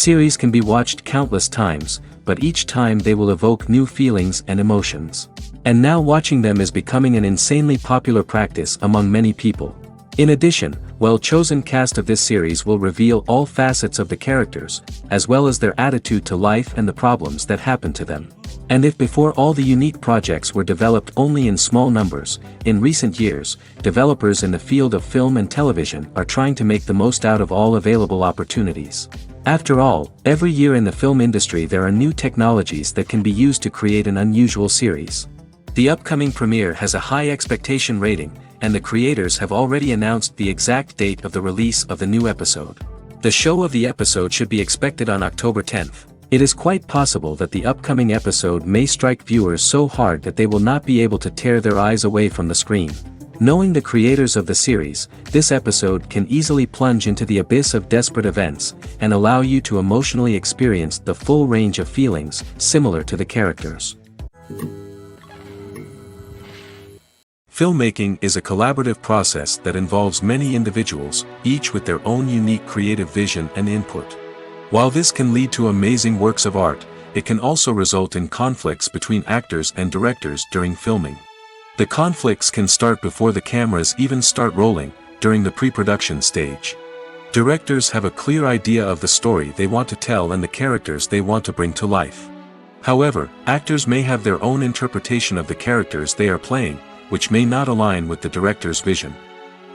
Series can be watched countless times, but each time they will evoke new feelings and emotions. And now watching them is becoming an insanely popular practice among many people. In addition, well-chosen cast of this series will reveal all facets of the characters, as well as their attitude to life and the problems that happen to them. And if before all the unique projects were developed only in small numbers, in recent years, developers in the field of film and television are trying to make the most out of all available opportunities. After all, every year in the film industry there are new technologies that can be used to create an unusual series. The upcoming premiere has a high expectation rating, and the creators have already announced the exact date of the release of the new episode. The show of the episode should be expected on October 10th. It is quite possible that the upcoming episode may strike viewers so hard that they will not be able to tear their eyes away from the screen. Knowing the creators of the series, this episode can easily plunge into the abyss of desperate events, and allow you to emotionally experience the full range of feelings, similar to the characters. Filmmaking is a collaborative process that involves many individuals, each with their own unique creative vision and input. While this can lead to amazing works of art, it can also result in conflicts between actors and directors during filming. The conflicts can start before the cameras even start rolling, during the pre-production stage. Directors have a clear idea of the story they want to tell and the characters they want to bring to life. However, actors may have their own interpretation of the characters they are playing, which may not align with the director's vision.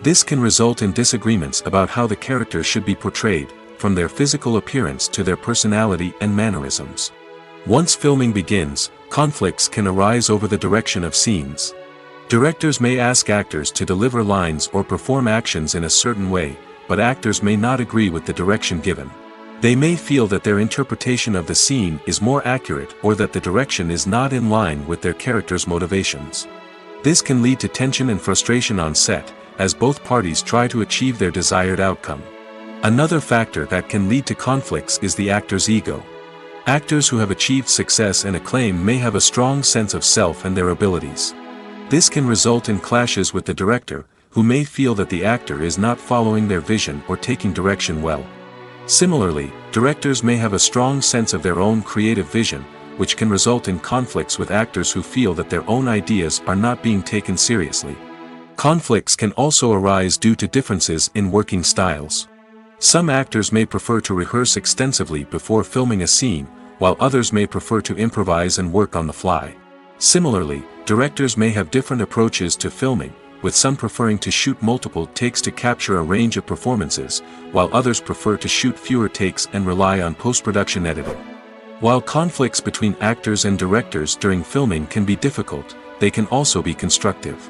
This can result in disagreements about how the characters should be portrayed, from their physical appearance to their personality and mannerisms. Once filming begins, conflicts can arise over the direction of scenes. Directors may ask actors to deliver lines or perform actions in a certain way, but actors may not agree with the direction given. They may feel that their interpretation of the scene is more accurate or that the direction is not in line with their character's motivations. This can lead to tension and frustration on set, as both parties try to achieve their desired outcome. Another factor that can lead to conflicts is the actor's ego. Actors who have achieved success and acclaim may have a strong sense of self and their abilities. This can result in clashes with the director, who may feel that the actor is not following their vision or taking direction well. Similarly, directors may have a strong sense of their own creative vision, which can result in conflicts with actors who feel that their own ideas are not being taken seriously. Conflicts can also arise due to differences in working styles. Some actors may prefer to rehearse extensively before filming a scene, while others may prefer to improvise and work on the fly. Similarly, directors may have different approaches to filming, with some preferring to shoot multiple takes to capture a range of performances, while others prefer to shoot fewer takes and rely on post-production editing. While conflicts between actors and directors during filming can be difficult, they can also be constructive.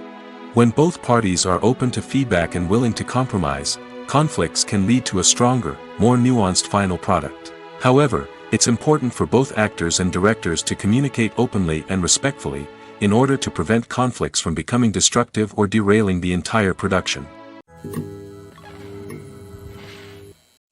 When both parties are open to feedback and willing to compromise, conflicts can lead to a stronger, more nuanced final product. However, it's important for both actors and directors to communicate openly and respectfully, in order to prevent conflicts from becoming destructive or derailing the entire production.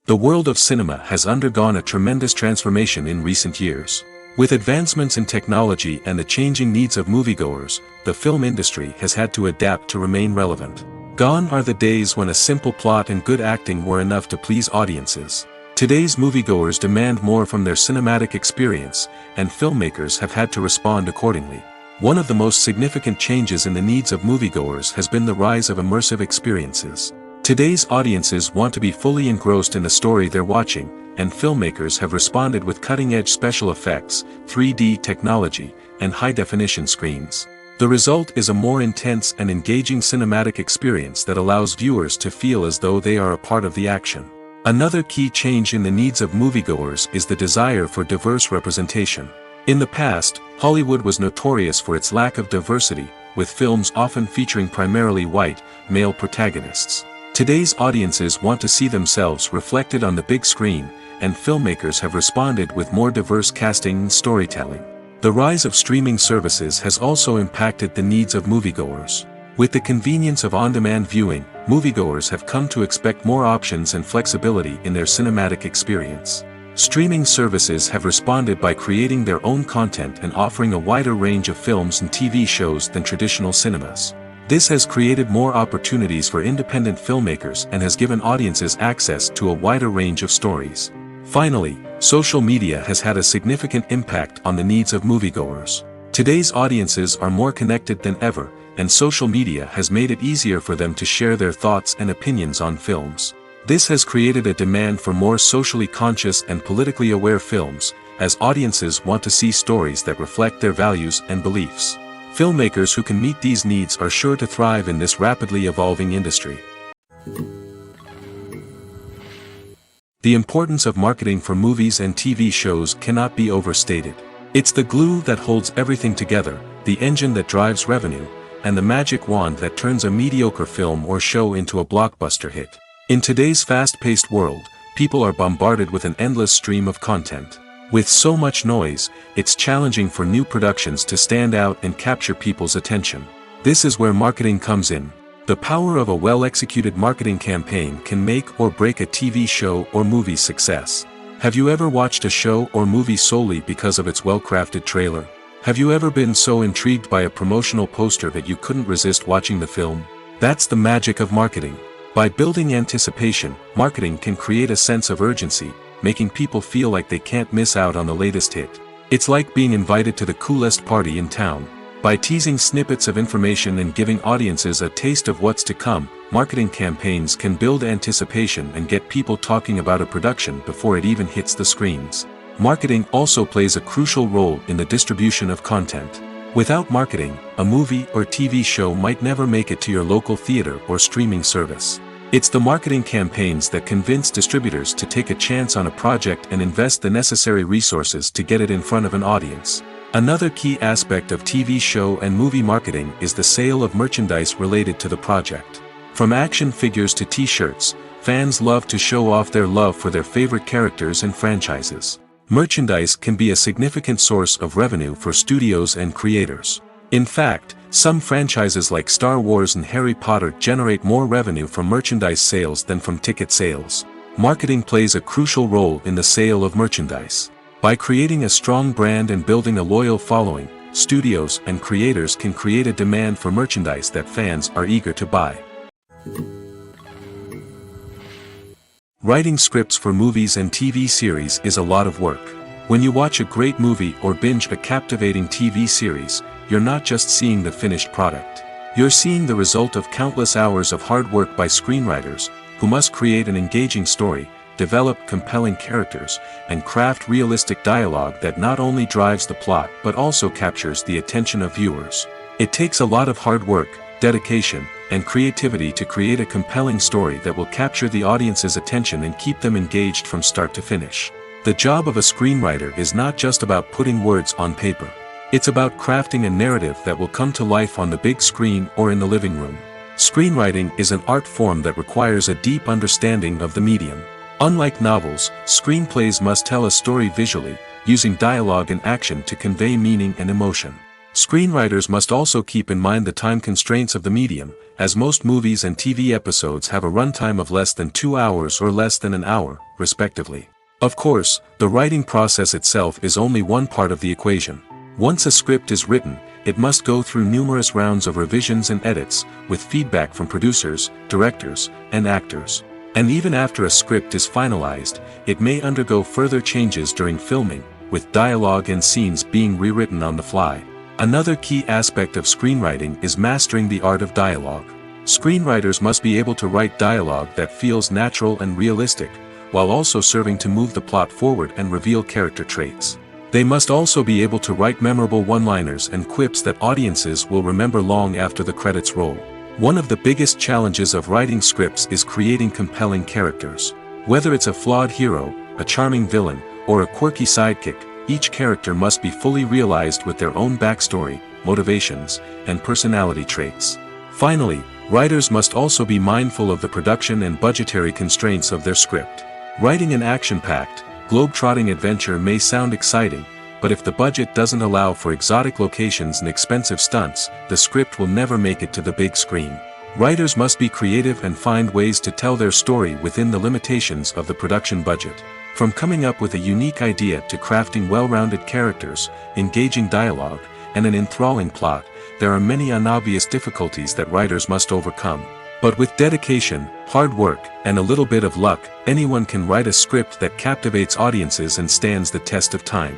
The world of cinema has undergone a tremendous transformation in recent years. With advancements in technology and the changing needs of moviegoers, the film industry has had to adapt to remain relevant. Gone are the days when a simple plot and good acting were enough to please audiences. Today's moviegoers demand more from their cinematic experience, and filmmakers have had to respond accordingly. One of the most significant changes in the needs of moviegoers has been the rise of immersive experiences. Today's audiences want to be fully engrossed in the story they're watching, and filmmakers have responded with cutting-edge special effects, 3D technology, and high-definition screens. The result is a more intense and engaging cinematic experience that allows viewers to feel as though they are a part of the action. Another key change in the needs of moviegoers is the desire for diverse representation. In the past, Hollywood was notorious for its lack of diversity, with films often featuring primarily white, male protagonists. Today's audiences want to see themselves reflected on the big screen, and filmmakers have responded with more diverse casting and storytelling. The rise of streaming services has also impacted the needs of moviegoers. With the convenience of on-demand viewing, moviegoers have come to expect more options and flexibility in their cinematic experience. Streaming services have responded by creating their own content and offering a wider range of films and TV shows than traditional cinemas. This has created more opportunities for independent filmmakers and has given audiences access to a wider range of stories. Finally, social media has had a significant impact on the needs of moviegoers. Today's audiences are more connected than ever, and social media has made it easier for them to share their thoughts and opinions on films. This has created a demand for more socially conscious and politically aware films, as audiences want to see stories that reflect their values and beliefs. Filmmakers who can meet these needs are sure to thrive in this rapidly evolving industry. The importance of marketing for movies and TV shows cannot be overstated. It's the glue that holds everything together, the engine that drives revenue, and the magic wand that turns a mediocre film or show into a blockbuster hit. In today's fast-paced world, people are bombarded with an endless stream of content. With so much noise, it's challenging for new productions to stand out and capture people's attention. This is where marketing comes in. The power of a well-executed marketing campaign can make or break a TV show or movie's success. Have you ever watched a show or movie solely because of its well-crafted trailer? Have you ever been so intrigued by a promotional poster that you couldn't resist watching the film? That's the magic of marketing. By building anticipation, marketing can create a sense of urgency, making people feel like they can't miss out on the latest hit. It's like being invited to the coolest party in town. By teasing snippets of information and giving audiences a taste of what's to come, marketing campaigns can build anticipation and get people talking about a production before it even hits the screens. Marketing also plays a crucial role in the distribution of content. Without marketing, a movie or TV show might never make it to your local theater or streaming service. It's the marketing campaigns that convince distributors to take a chance on a project and invest the necessary resources to get it in front of an audience. Another key aspect of TV show and movie marketing is the sale of merchandise related to the project. From action figures to t-shirts, fans love to show off their love for their favorite characters and franchises. Merchandise can be a significant source of revenue for studios and creators. In fact, some franchises like Star Wars and Harry Potter generate more revenue from merchandise sales than from ticket sales. Marketing plays a crucial role in the sale of merchandise. By creating a strong brand and building a loyal following, studios and creators can create a demand for merchandise that fans are eager to buy. Writing scripts for movies and TV series is a lot of work. When you watch a great movie or binge a captivating TV series, you're not just seeing the finished product. You're seeing the result of countless hours of hard work by screenwriters, who must create an engaging story, develop compelling characters, and craft realistic dialogue that not only drives the plot but also captures the attention of viewers. It takes a lot of hard work, dedication, and creativity to create a compelling story that will capture the audience's attention and keep them engaged from start to finish. The job of a screenwriter is not just about putting words on paper. It's about crafting a narrative that will come to life on the big screen or in the living room. Screenwriting is an art form that requires a deep understanding of the medium. Unlike novels, screenplays must tell a story visually, using dialogue and action to convey meaning and emotion. Screenwriters must also keep in mind the time constraints of the medium, as most movies and TV episodes have a runtime of less than 2 hours or less than an hour, respectively. Of course, the writing process itself is only one part of the equation. Once a script is written, it must go through numerous rounds of revisions and edits, with feedback from producers, directors, and actors. And even after a script is finalized, it may undergo further changes during filming, with dialogue and scenes being rewritten on the fly. Another key aspect of screenwriting is mastering the art of dialogue. Screenwriters must be able to write dialogue that feels natural and realistic, while also serving to move the plot forward and reveal character traits. They must also be able to write memorable one-liners and quips that audiences will remember long after the credits roll. One of the biggest challenges of writing scripts is creating compelling characters. Whether it's a flawed hero, a charming villain, or a quirky sidekick, each character must be fully realized with their own backstory, motivations, and personality traits. Finally, writers must also be mindful of the production and budgetary constraints of their script. Writing an action-packed, globe-trotting adventure may sound exciting, but if the budget doesn't allow for exotic locations and expensive stunts, the script will never make it to the big screen. Writers must be creative and find ways to tell their story within the limitations of the production budget. From coming up with a unique idea to crafting well-rounded characters, engaging dialogue, and an enthralling plot, there are many unobvious difficulties that writers must overcome. But with dedication, hard work, and a little bit of luck, anyone can write a script that captivates audiences and stands the test of time.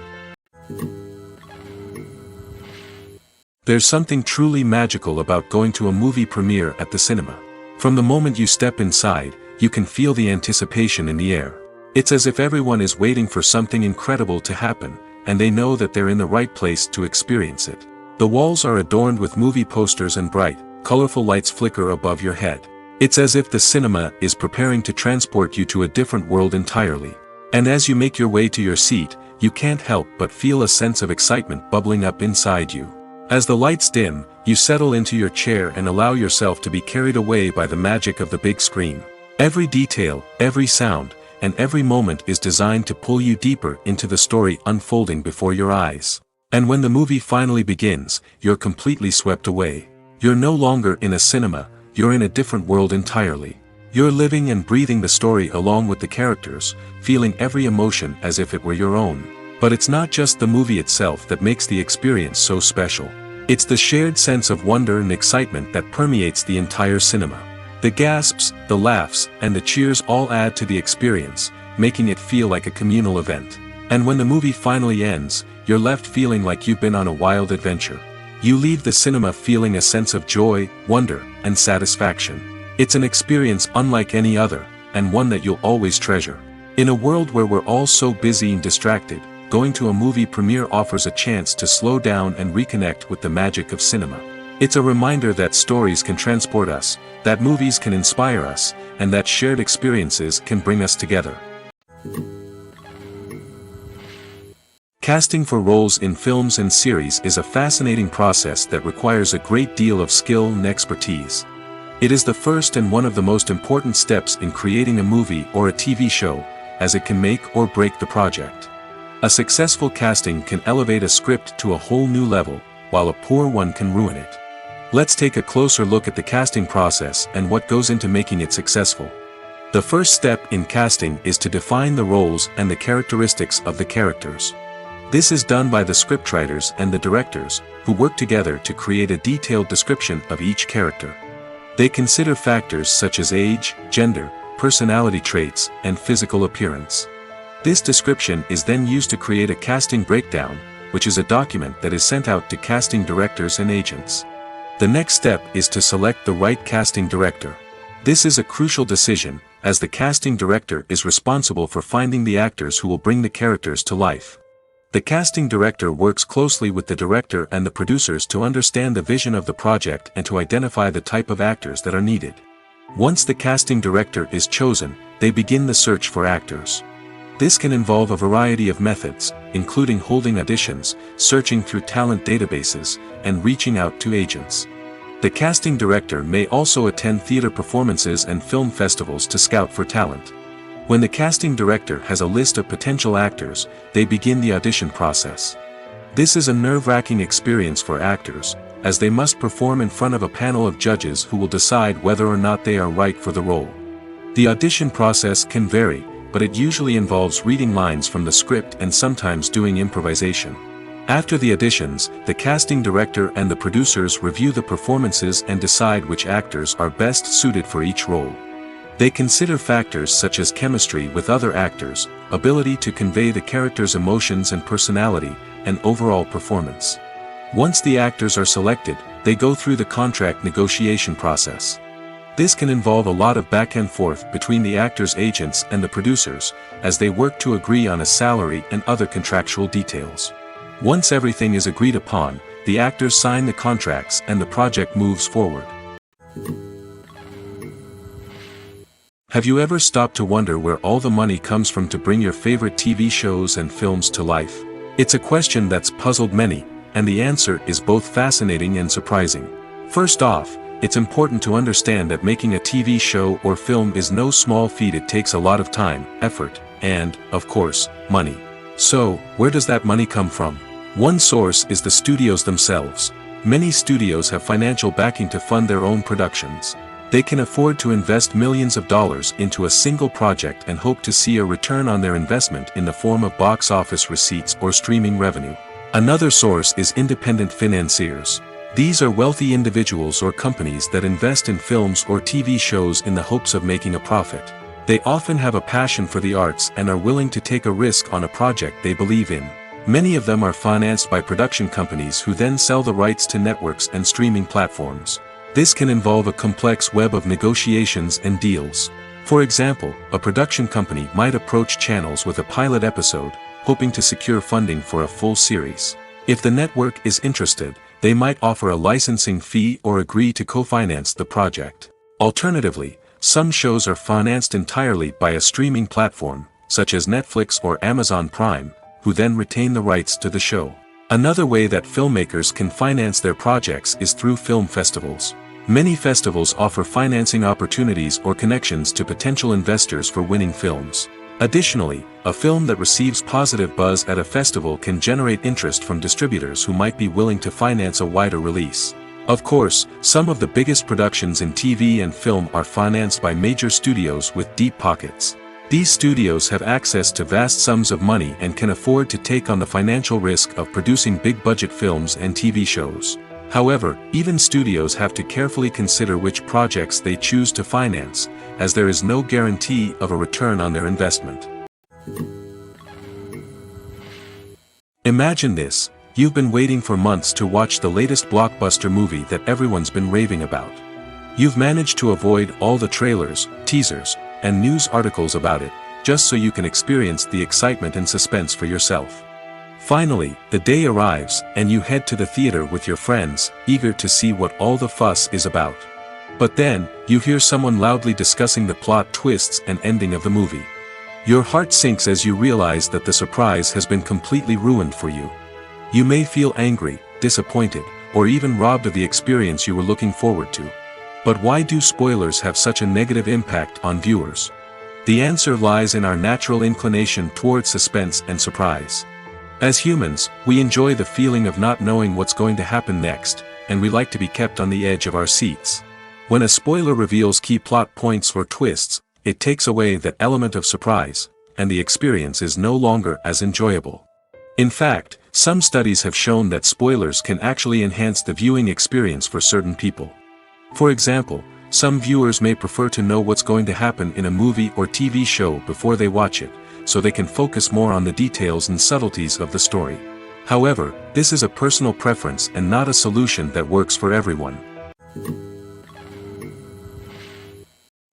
There's something truly magical about going to a movie premiere at the cinema. From the moment you step inside, you can feel the anticipation in the air. It's as if everyone is waiting for something incredible to happen, and they know that they're in the right place to experience it. The walls are adorned with movie posters and bright, colorful lights flicker above your head. It's as if the cinema is preparing to transport you to a different world entirely. And as you make your way to your seat, you can't help but feel a sense of excitement bubbling up inside you. As the lights dim, you settle into your chair and allow yourself to be carried away by the magic of the big screen. Every detail, every sound, and every moment is designed to pull you deeper into the story unfolding before your eyes. And when the movie finally begins, you're completely swept away. You're no longer in a cinema, you're in a different world entirely. You're living and breathing the story along with the characters, feeling every emotion as if it were your own. But it's not just the movie itself that makes the experience so special. It's the shared sense of wonder and excitement that permeates the entire cinema. The gasps, the laughs, and the cheers all add to the experience, making it feel like a communal event. And when the movie finally ends, you're left feeling like you've been on a wild adventure. You leave the cinema feeling a sense of joy, wonder, and satisfaction. It's an experience unlike any other, and one that you'll always treasure. In a world where we're all so busy and distracted, going to a movie premiere offers a chance to slow down and reconnect with the magic of cinema. It's a reminder that stories can transport us, that movies can inspire us, and that shared experiences can bring us together. Casting for roles in films and series is a fascinating process that requires a great deal of skill and expertise. It is the first and one of the most important steps in creating a movie or a TV show, as it can make or break the project. A successful casting can elevate a script to a whole new level, while a poor one can ruin it. Let's take a closer look at the casting process and what goes into making it successful. The first step in casting is to define the roles and the characteristics of the characters. This is done by the scriptwriters and the directors, who work together to create a detailed description of each character. They consider factors such as age, gender, personality traits, and physical appearance. This description is then used to create a casting breakdown, which is a document that is sent out to casting directors and agents. The next step is to select the right casting director. This is a crucial decision, as the casting director is responsible for finding the actors who will bring the characters to life. The casting director works closely with the director and the producers to understand the vision of the project and to identify the type of actors that are needed. Once the casting director is chosen, they begin the search for actors. This can involve a variety of methods, including holding auditions, searching through talent databases, and reaching out to agents. The casting director may also attend theater performances and film festivals to scout for talent. When the casting director has a list of potential actors, they begin the audition process. This is a nerve-wracking experience for actors, as they must perform in front of a panel of judges who will decide whether or not they are right for the role. The audition process can vary, but it usually involves reading lines from the script and sometimes doing improvisation. After the auditions, the casting director and the producers review the performances and decide which actors are best suited for each role. They consider factors such as chemistry with other actors, ability to convey the character's emotions and personality, and overall performance. Once the actors are selected, they go through the contract negotiation process. This can involve a lot of back and forth between the actors' agents and the producers, as they work to agree on a salary and other contractual details. Once everything is agreed upon, the actors sign the contracts and the project moves forward. Have you ever stopped to wonder where all the money comes from to bring your favorite TV shows and films to life? It's a question that's puzzled many, and the answer is both fascinating and surprising. First off, it's important to understand that making a TV show or film is no small feat. It takes a lot of time, effort, and, of course, money. So, where does that money come from? One source is the studios themselves. Many studios have financial backing to fund their own productions. They can afford to invest millions of dollars into a single project and hope to see a return on their investment in the form of box office receipts or streaming revenue. Another source is independent financiers. These are wealthy individuals or companies that invest in films or TV shows in the hopes of making a profit. They often have a passion for the arts and are willing to take a risk on a project they believe in. Many of them are financed by production companies who then sell the rights to networks and streaming platforms. This can involve a complex web of negotiations and deals. For example, a production company might approach channels with a pilot episode, hoping to secure funding for a full series. If the network is interested, they might offer a licensing fee or agree to co-finance the project. Alternatively, some shows are financed entirely by a streaming platform, such as Netflix or Amazon Prime, who then retain the rights to the show. Another way that filmmakers can finance their projects is through film festivals. Many festivals offer financing opportunities or connections to potential investors for winning films. Additionally, a film that receives positive buzz at a festival can generate interest from distributors who might be willing to finance a wider release. Of course, some of the biggest productions in TV and film are financed by major studios with deep pockets. These studios have access to vast sums of money and can afford to take on the financial risk of producing big-budget films and TV shows. However, even studios have to carefully consider which projects they choose to finance, as there is no guarantee of a return on their investment. Imagine this: you've been waiting for months to watch the latest blockbuster movie that everyone's been raving about. You've managed to avoid all the trailers, teasers, and news articles about it, just so you can experience the excitement and suspense for yourself. Finally, the day arrives, and you head to the theater with your friends, eager to see what all the fuss is about. But then, you hear someone loudly discussing the plot twists and ending of the movie. Your heart sinks as you realize that the surprise has been completely ruined for you. You may feel angry, disappointed, or even robbed of the experience you were looking forward to. But why do spoilers have such a negative impact on viewers? The answer lies in our natural inclination towards suspense and surprise. As humans, we enjoy the feeling of not knowing what's going to happen next, and we like to be kept on the edge of our seats. When a spoiler reveals key plot points or twists, it takes away that element of surprise, and the experience is no longer as enjoyable. In fact, some studies have shown that spoilers can actually enhance the viewing experience for certain people. For example, some viewers may prefer to know what's going to happen in a movie or TV show before they watch it, so they can focus more on the details and subtleties of the story. However, this is a personal preference and not a solution that works for everyone.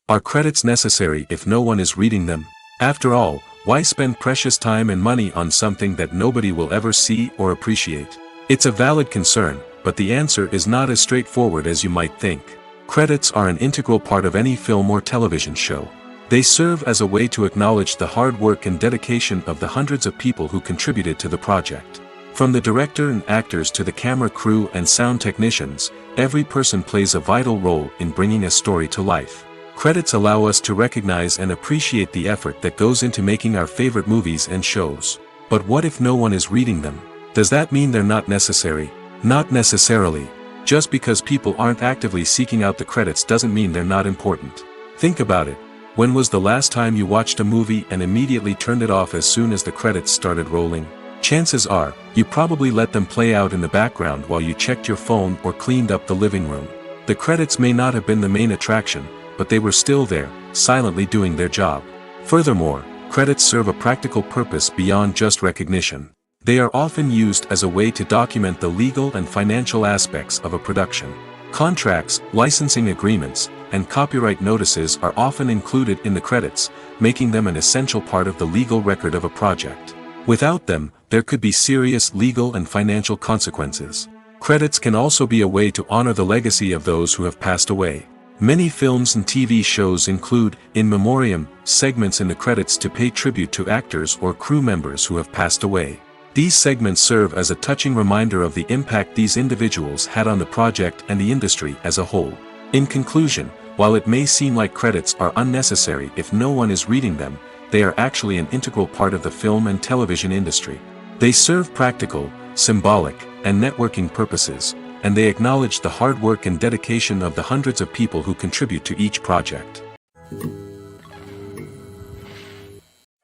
Are credits necessary if no one is reading them? After all, why spend precious time and money on something that nobody will ever see or appreciate? It's a valid concern, but the answer is not as straightforward as you might think. Credits are an integral part of any film or television show. They serve as a way to acknowledge the hard work and dedication of the hundreds of people who contributed to the project. From the director and actors to the camera crew and sound technicians, every person plays a vital role in bringing a story to life. Credits allow us to recognize and appreciate the effort that goes into making our favorite movies and shows. But what if no one is reading them? Does that mean they're not necessary? Not necessarily. Just because people aren't actively seeking out the credits doesn't mean they're not important. Think about it. When was the last time you watched a movie and immediately turned it off as soon as the credits started rolling? Chances are, you probably let them play out in the background while you checked your phone or cleaned up the living room. The credits may not have been the main attraction, but they were still there, silently doing their job. Furthermore, credits serve a practical purpose beyond just recognition. They are often used as a way to document the legal and financial aspects of a production. Contracts, licensing agreements, and copyright notices are often included in the credits, making them an essential part of the legal record of a project. Without them, there could be serious legal and financial consequences. Credits can also be a way to honor the legacy of those who have passed away. Many films and TV shows include, in memoriam, segments in the credits to pay tribute to actors or crew members who have passed away. These segments serve as a touching reminder of the impact these individuals had on the project and the industry as a whole. In conclusion, while it may seem like credits are unnecessary if no one is reading them, they are actually an integral part of the film and television industry. They serve practical, symbolic, and networking purposes, and they acknowledge the hard work and dedication of the hundreds of people who contribute to each project.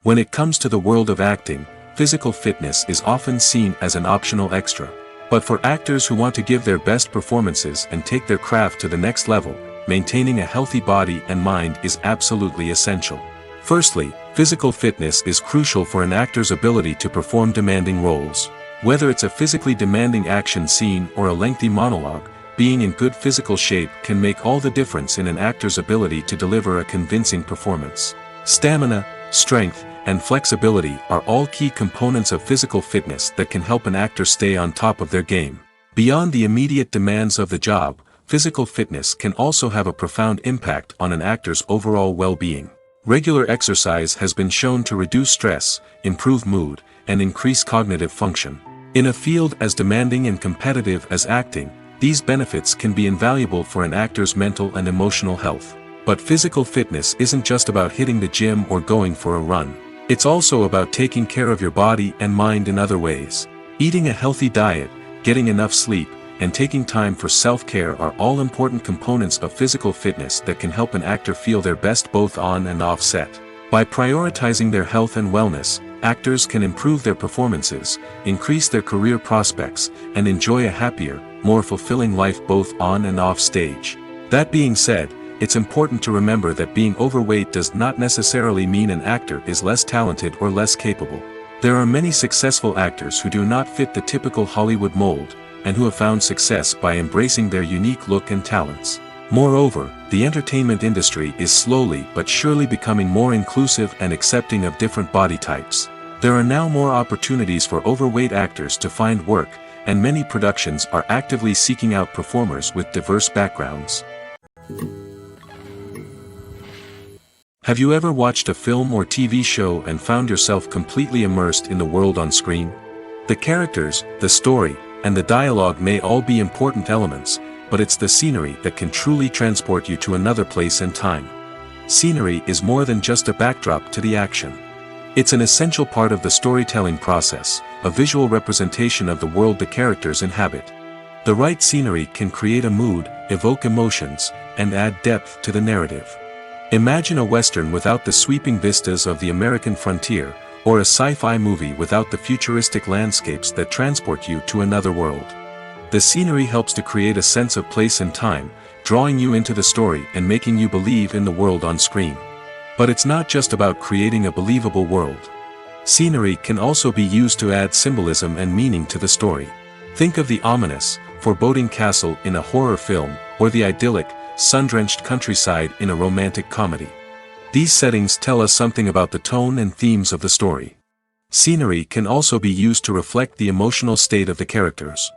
When it comes to the world of acting, physical fitness is often seen as an optional extra. But for actors who want to give their best performances and take their craft to the next level, maintaining a healthy body and mind is absolutely essential. Firstly, physical fitness is crucial for an actor's ability to perform demanding roles. Whether it's a physically demanding action scene or a lengthy monologue, being in good physical shape can make all the difference in an actor's ability to deliver a convincing performance. Stamina, strength, and flexibility are all key components of physical fitness that can help an actor stay on top of their game. Beyond the immediate demands of the job, physical fitness can also have a profound impact on an actor's overall well-being. Regular exercise has been shown to reduce stress, improve mood, and increase cognitive function. In a field as demanding and competitive as acting, these benefits can be invaluable for an actor's mental and emotional health. But physical fitness isn't just about hitting the gym or going for a run. It's also about taking care of your body and mind in other ways. Eating a healthy diet, getting enough sleep, and taking time for self-care are all important components of physical fitness that can help an actor feel their best both on and off set. By prioritizing their health and wellness, actors can improve their performances, increase their career prospects, and enjoy a happier, more fulfilling life both on and off stage. That being said, it's important to remember that being overweight does not necessarily mean an actor is less talented or less capable. There are many successful actors who do not fit the typical Hollywood mold, and who have found success by embracing their unique look and talents. Moreover, the entertainment industry is slowly but surely becoming more inclusive and accepting of different body types. There are now more opportunities for overweight actors to find work, and many productions are actively seeking out performers with diverse backgrounds. Have you ever watched a film or TV show and found yourself completely immersed in the world on screen? The characters, the story, and the dialogue may all be important elements, but it's the scenery that can truly transport you to another place and time. Scenery is more than just a backdrop to the action. It's an essential part of the storytelling process, a visual representation of the world the characters inhabit. The right scenery can create a mood, evoke emotions, and add depth to the narrative. Imagine a Western without the sweeping vistas of the American frontier, or a sci-fi movie without the futuristic landscapes that transport you to another world. The scenery helps to create a sense of place and time, drawing you into the story and making you believe in the world on screen. But it's not just about creating a believable world. Scenery can also be used to add symbolism and meaning to the story. Think of the ominous, foreboding castle in a horror film, or the idyllic, sun-drenched countryside in a romantic comedy. These settings tell us something about the tone and themes of the story. Scenery can also be used to reflect the emotional state of the characters.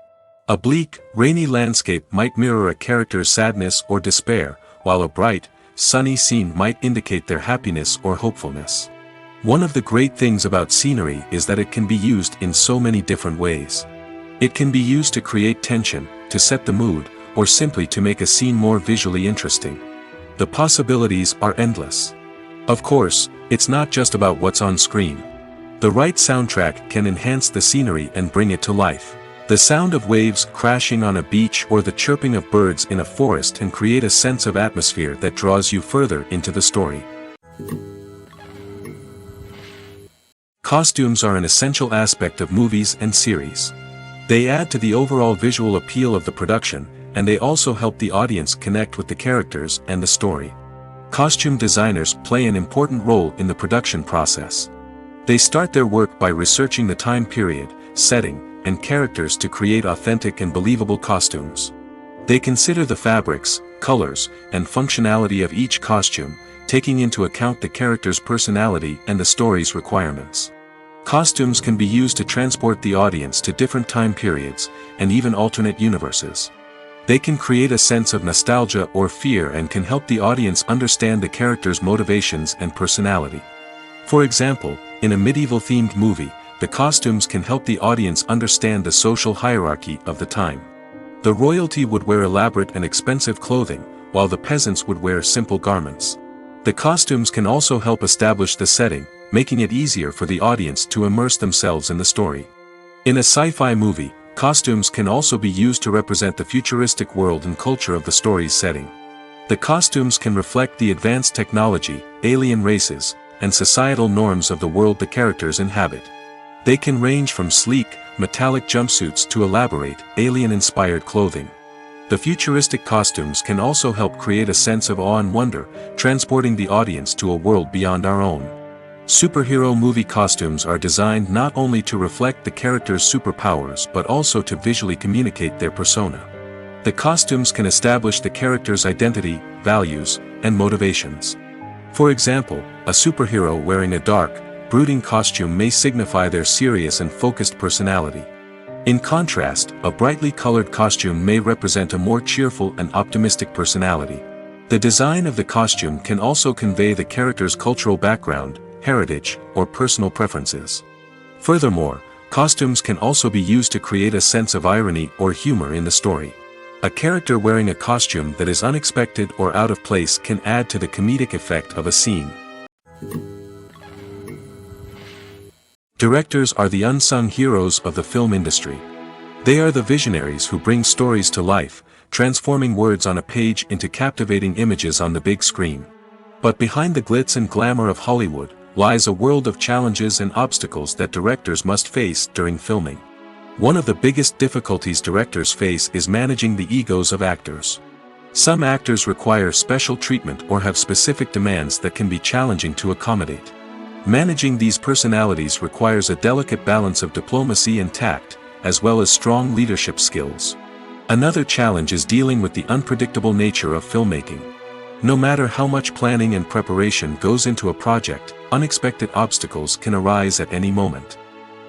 A bleak, rainy landscape might mirror a character's sadness or despair, while a bright, sunny scene might indicate their happiness or hopefulness. One of the great things about scenery is that it can be used in so many different ways. It can be used to create tension, to set the mood, or simply to make a scene more visually interesting. The possibilities are endless. Of course, it's not just about what's on screen. The right soundtrack can enhance the scenery and bring it to life. The sound of waves crashing on a beach or the chirping of birds in a forest can create a sense of atmosphere that draws you further into the story. Costumes are an essential aspect of movies and series. They add to the overall visual appeal of the production, and they also help the audience connect with the characters and the story. Costume designers play an important role in the production process. They start their work by researching the time period, setting, and characters to create authentic and believable costumes. They consider the fabrics, colors, and functionality of each costume, taking into account the character's personality and the story's requirements. Costumes can be used to transport the audience to different time periods, and even alternate universes. They can create a sense of nostalgia or fear and can help the audience understand the character's motivations and personality. For example, in a medieval-themed movie, the costumes can help the audience understand the social hierarchy of the time. The royalty would wear elaborate and expensive clothing, while the peasants would wear simple garments. The costumes can also help establish the setting, making it easier for the audience to immerse themselves in the story. In a sci-fi movie, costumes can also be used to represent the futuristic world and culture of the story's setting. The costumes can reflect the advanced technology, alien races, and societal norms of the world the characters inhabit. They can range from sleek, metallic jumpsuits to elaborate, alien-inspired clothing. The futuristic costumes can also help create a sense of awe and wonder, transporting the audience to a world beyond our own. Superhero movie costumes are designed not only to reflect the character's superpowers but also to visually communicate their persona. The costumes can establish the character's identity, values, and motivations. For example, a superhero wearing a dark, brooding costume may signify their serious and focused personality. In contrast, a brightly colored costume may represent a more cheerful and optimistic personality. The design of the costume can also convey the character's cultural background, heritage, or personal preferences. Furthermore, costumes can also be used to create a sense of irony or humor in the story. A character wearing a costume that is unexpected or out of place can add to the comedic effect of a scene. Directors are the unsung heroes of the film industry. They are the visionaries who bring stories to life, transforming words on a page into captivating images on the big screen. But behind the glitz and glamour of Hollywood lies a world of challenges and obstacles that directors must face during filming. One of the biggest difficulties directors face is managing the egos of actors. Some actors require special treatment or have specific demands that can be challenging to accommodate. Managing these personalities requires a delicate balance of diplomacy and tact, as well as strong leadership skills. Another challenge is dealing with the unpredictable nature of filmmaking. No matter how much planning and preparation goes into a project, unexpected obstacles can arise at any moment.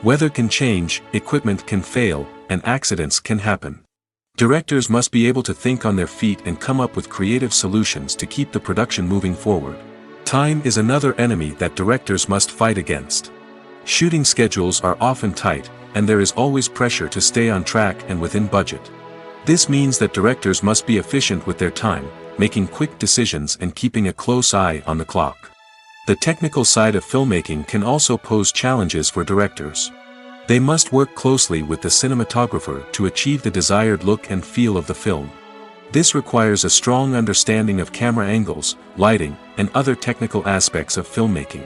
Weather can change, equipment can fail, and accidents can happen. Directors must be able to think on their feet and come up with creative solutions to keep the production moving forward. Time is another enemy that directors must fight against. Shooting schedules are often tight, and there is always pressure to stay on track and within budget. This means that directors must be efficient with their time, making quick decisions and keeping a close eye on the clock. The technical side of filmmaking can also pose challenges for directors. They must work closely with the cinematographer to achieve the desired look and feel of the film. This requires a strong understanding of camera angles, lighting, and other technical aspects of filmmaking.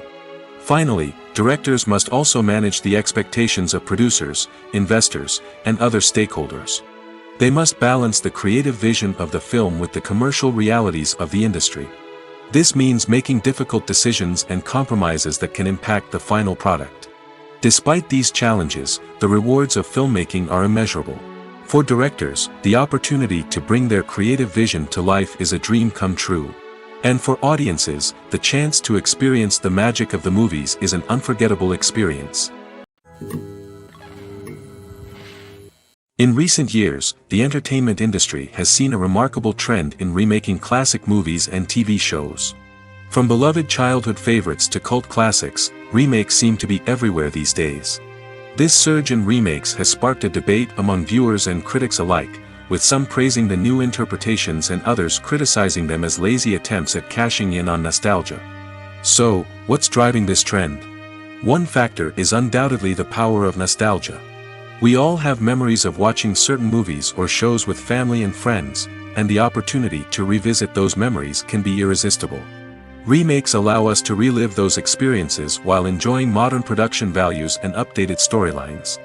Finally, directors must also manage the expectations of producers, investors, and other stakeholders. They must balance the creative vision of the film with the commercial realities of the industry. This means making difficult decisions and compromises that can impact the final product. Despite these challenges, the rewards of filmmaking are immeasurable. For directors, the opportunity to bring their creative vision to life is a dream come true. And for audiences, the chance to experience the magic of the movies is an unforgettable experience. In recent years, the entertainment industry has seen a remarkable trend in remaking classic movies and TV shows. From beloved childhood favorites to cult classics, remakes seem to be everywhere these days. This surge in remakes has sparked a debate among viewers and critics alike, with some praising the new interpretations and others criticizing them as lazy attempts at cashing in on nostalgia. So, what's driving this trend? One factor is undoubtedly the power of nostalgia. We all have memories of watching certain movies or shows with family and friends, and the opportunity to revisit those memories can be irresistible. Remakes allow us to relive those experiences while enjoying modern production values and updated storylines.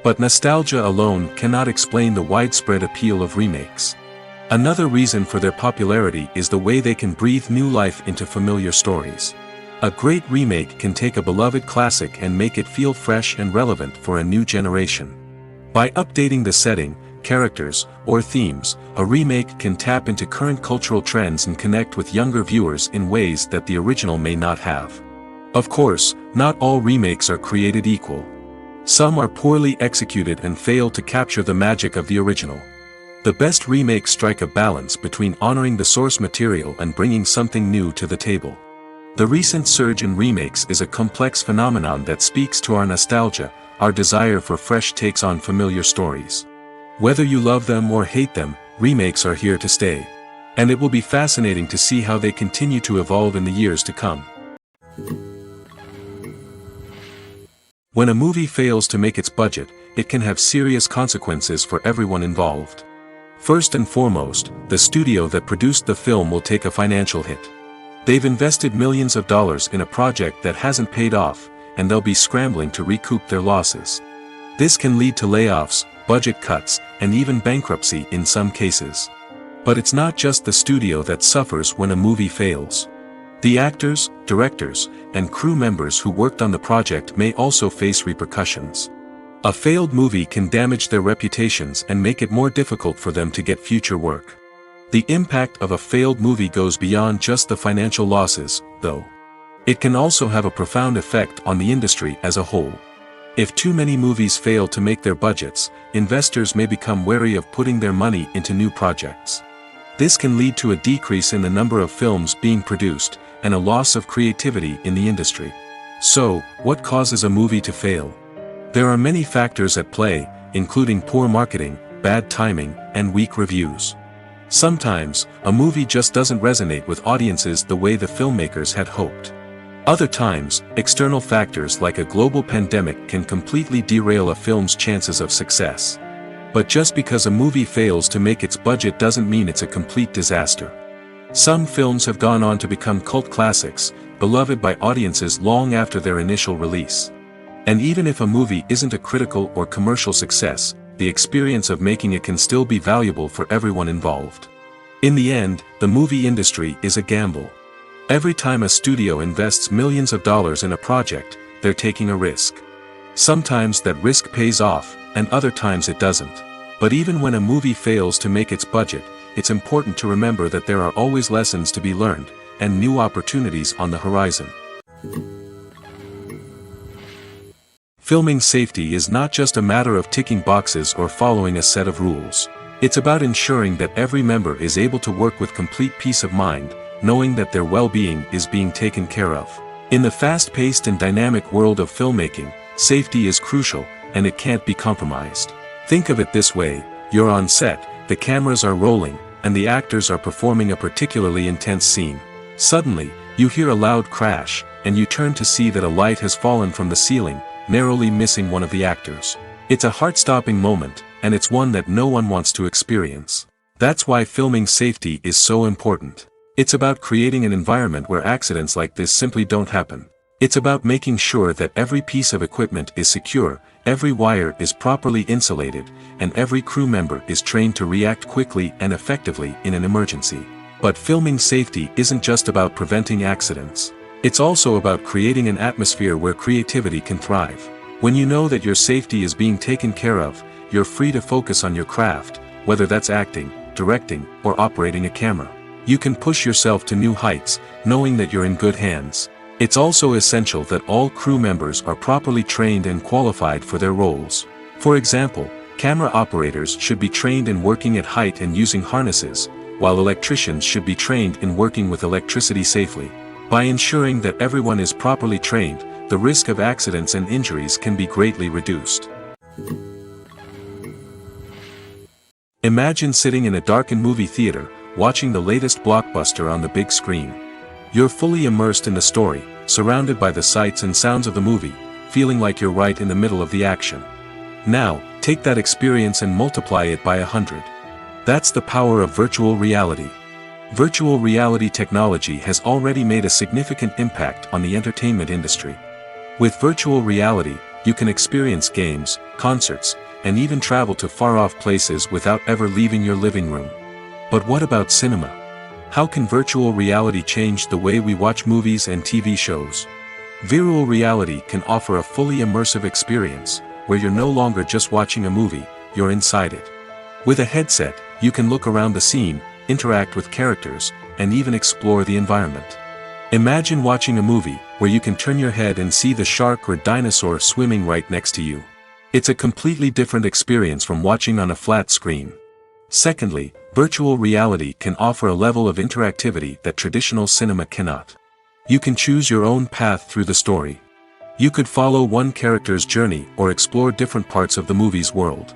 But nostalgia alone cannot explain the widespread appeal of remakes. Another reason for their popularity is the way they can breathe new life into familiar stories. A great remake can take a beloved classic and make it feel fresh and relevant for a new generation. By updating the setting, characters, or themes, a remake can tap into current cultural trends and connect with younger viewers in ways that the original may not have. Of course, not all remakes are created equal. Some are poorly executed and fail to capture the magic of the original. The best remakes strike a balance between honoring the source material and bringing something new to the table. The recent surge in remakes is a complex phenomenon that speaks to our nostalgia, our desire for fresh takes on familiar stories. Whether you love them or hate them, remakes are here to stay. And it will be fascinating to see how they continue to evolve in the years to come. When a movie fails to make its budget, it can have serious consequences for everyone involved. First and foremost, the studio that produced the film will take a financial hit. They've invested millions of dollars in a project that hasn't paid off, and they'll be scrambling to recoup their losses. This can lead to layoffs, budget cuts, and even bankruptcy in some cases. But it's not just the studio that suffers when a movie fails. The actors, directors, and crew members who worked on the project may also face repercussions. A failed movie can damage their reputations and make it more difficult for them to get future work. The impact of a failed movie goes beyond just the financial losses, though. It can also have a profound effect on the industry as a whole. If too many movies fail to make their budgets, investors may become wary of putting their money into new projects. This can lead to a decrease in the number of films being produced, and a loss of creativity in the industry. So, what causes a movie to fail? There are many factors at play, including poor marketing, bad timing, and weak reviews. Sometimes, a movie just doesn't resonate with audiences the way the filmmakers had hoped. Other times, external factors like a global pandemic can completely derail a film's chances of success. But just because a movie fails to make its budget doesn't mean it's a complete disaster. Some films have gone on to become cult classics, beloved by audiences long after their initial release. And even if a movie isn't a critical or commercial success, the experience of making it can still be valuable for everyone involved. In the end, the movie industry is a gamble. Every time a studio invests millions of dollars in a project, they're taking a risk. Sometimes that risk pays off, and other times it doesn't. But even when a movie fails to make its budget, it's important to remember that there are always lessons to be learned, and new opportunities on the horizon. Filming safety is not just a matter of ticking boxes or following a set of rules. It's about ensuring that every member is able to work with complete peace of mind, knowing that their well-being is being taken care of. In the fast-paced and dynamic world of filmmaking, safety is crucial, and it can't be compromised. Think of it this way: you're on set, the cameras are rolling, and the actors are performing a particularly intense scene. Suddenly, you hear a loud crash, and you turn to see that a light has fallen from the ceiling, narrowly missing one of the actors. It's a heart-stopping moment, and it's one that no one wants to experience. That's why filming safety is so important. It's about creating an environment where accidents like this simply don't happen. It's about making sure that every piece of equipment is secure, every wire is properly insulated, and every crew member is trained to react quickly and effectively in an emergency. But filming safety isn't just about preventing accidents. It's also about creating an atmosphere where creativity can thrive. When you know that your safety is being taken care of, you're free to focus on your craft, whether that's acting, directing, or operating a camera. You can push yourself to new heights, knowing that you're in good hands. It's also essential that all crew members are properly trained and qualified for their roles. For example, camera operators should be trained in working at height and using harnesses, while electricians should be trained in working with electricity safely. By ensuring that everyone is properly trained, the risk of accidents and injuries can be greatly reduced. Imagine sitting in a darkened movie theater, watching the latest blockbuster on the big screen. You're fully immersed in the story, surrounded by the sights and sounds of the movie, feeling like you're right in the middle of the action. Now, take that experience and multiply it by 100. That's the power of virtual reality. Virtual reality technology has already made a significant impact on the entertainment industry. With virtual reality, you can experience games, concerts, and even travel to far-off places without ever leaving your living room. But what about cinema? How can virtual reality change the way we watch movies and TV shows? Virtual reality can offer a fully immersive experience, where you're no longer just watching a movie, you're inside it. With a headset, you can look around the scene, interact with characters, and even explore the environment. Imagine watching a movie, where you can turn your head and see the shark or dinosaur swimming right next to you. It's a completely different experience from watching on a flat screen. Secondly, virtual reality can offer a level of interactivity that traditional cinema cannot. You can choose your own path through the story. You could follow one character's journey or explore different parts of the movie's world.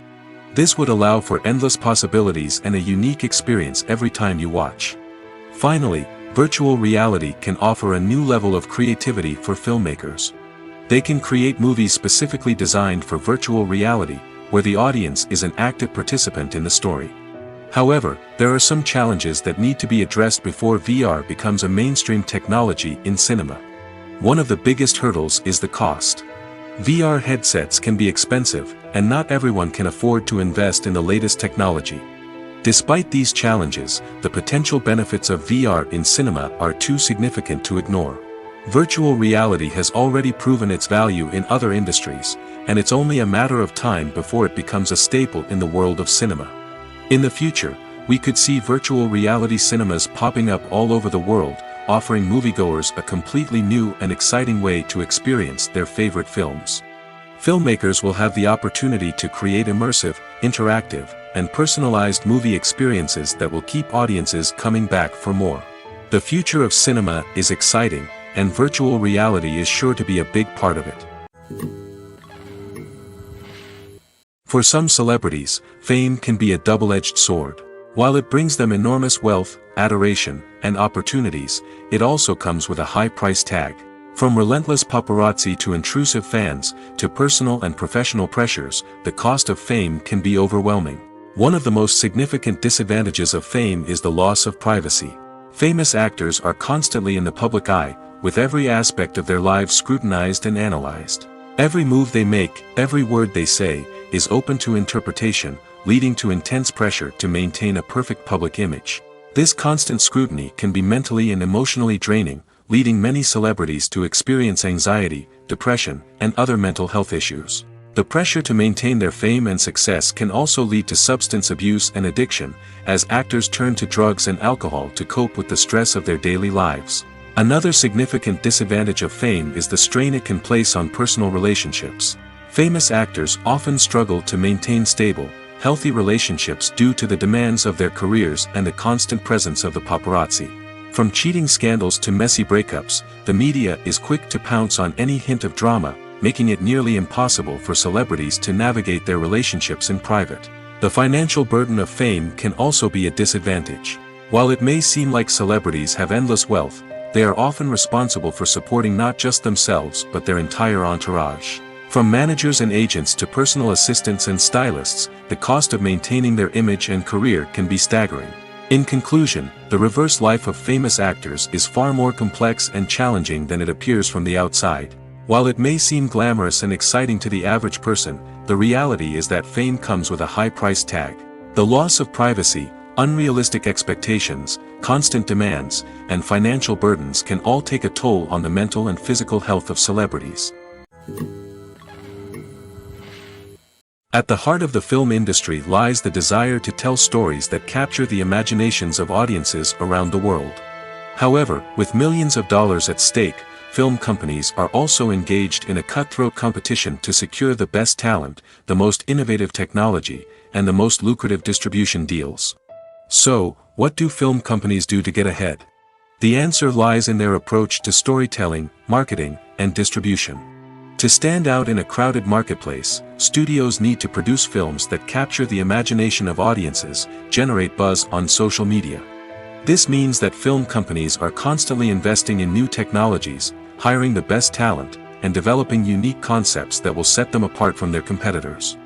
This would allow for endless possibilities and a unique experience every time you watch. Finally, virtual reality can offer a new level of creativity for filmmakers. They can create movies specifically designed for virtual reality, where the audience is an active participant in the story. However, there are some challenges that need to be addressed before VR becomes a mainstream technology in cinema. One of the biggest hurdles is the cost. VR headsets can be expensive, and not everyone can afford to invest in the latest technology. Despite these challenges, the potential benefits of VR in cinema are too significant to ignore. Virtual reality has already proven its value in other industries, and it's only a matter of time before it becomes a staple in the world of cinema. In the future, we could see virtual reality cinemas popping up all over the world, offering moviegoers a completely new and exciting way to experience their favorite films. Filmmakers will have the opportunity to create immersive, interactive, and personalized movie experiences that will keep audiences coming back for more. The future of cinema is exciting, and virtual reality is sure to be a big part of it. For some celebrities, fame can be a double-edged sword. While it brings them enormous wealth, adoration, and opportunities, it also comes with a high price tag. From relentless paparazzi to intrusive fans, to personal and professional pressures, the cost of fame can be overwhelming. One of the most significant disadvantages of fame is the loss of privacy. Famous actors are constantly in the public eye, with every aspect of their lives scrutinized and analyzed. Every move they make, every word they say, is open to interpretation, leading to intense pressure to maintain a perfect public image. This constant scrutiny can be mentally and emotionally draining, leading many celebrities to experience anxiety, depression, and other mental health issues. The pressure to maintain their fame and success can also lead to substance abuse and addiction, as actors turn to drugs and alcohol to cope with the stress of their daily lives. Another significant disadvantage of fame is the strain it can place on personal relationships. Famous actors often struggle to maintain stable, healthy relationships due to the demands of their careers and the constant presence of the paparazzi. From cheating scandals to messy breakups, the media is quick to pounce on any hint of drama, making it nearly impossible for celebrities to navigate their relationships in private. The financial burden of fame can also be a disadvantage. While it may seem like celebrities have endless wealth, they are often responsible for supporting not just themselves but their entire entourage. From managers and agents to personal assistants and stylists, the cost of maintaining their image and career can be staggering. In conclusion, the reverse life of famous actors is far more complex and challenging than it appears from the outside. While it may seem glamorous and exciting to the average person, the reality is that fame comes with a high price tag. The loss of privacy, unrealistic expectations, constant demands, and financial burdens can all take a toll on the mental and physical health of celebrities. At the heart of the film industry lies the desire to tell stories that capture the imaginations of audiences around the world. However, with millions of dollars at stake, film companies are also engaged in a cutthroat competition to secure the best talent, the most innovative technology, and the most lucrative distribution deals. So, what do film companies do to get ahead? The answer lies in their approach to storytelling, marketing, and distribution. To stand out in a crowded marketplace, studios need to produce films that capture the imagination of audiences, generate buzz on social media. This means that film companies are constantly investing in new technologies, hiring the best talent, and developing unique concepts that will set them apart from their competitors.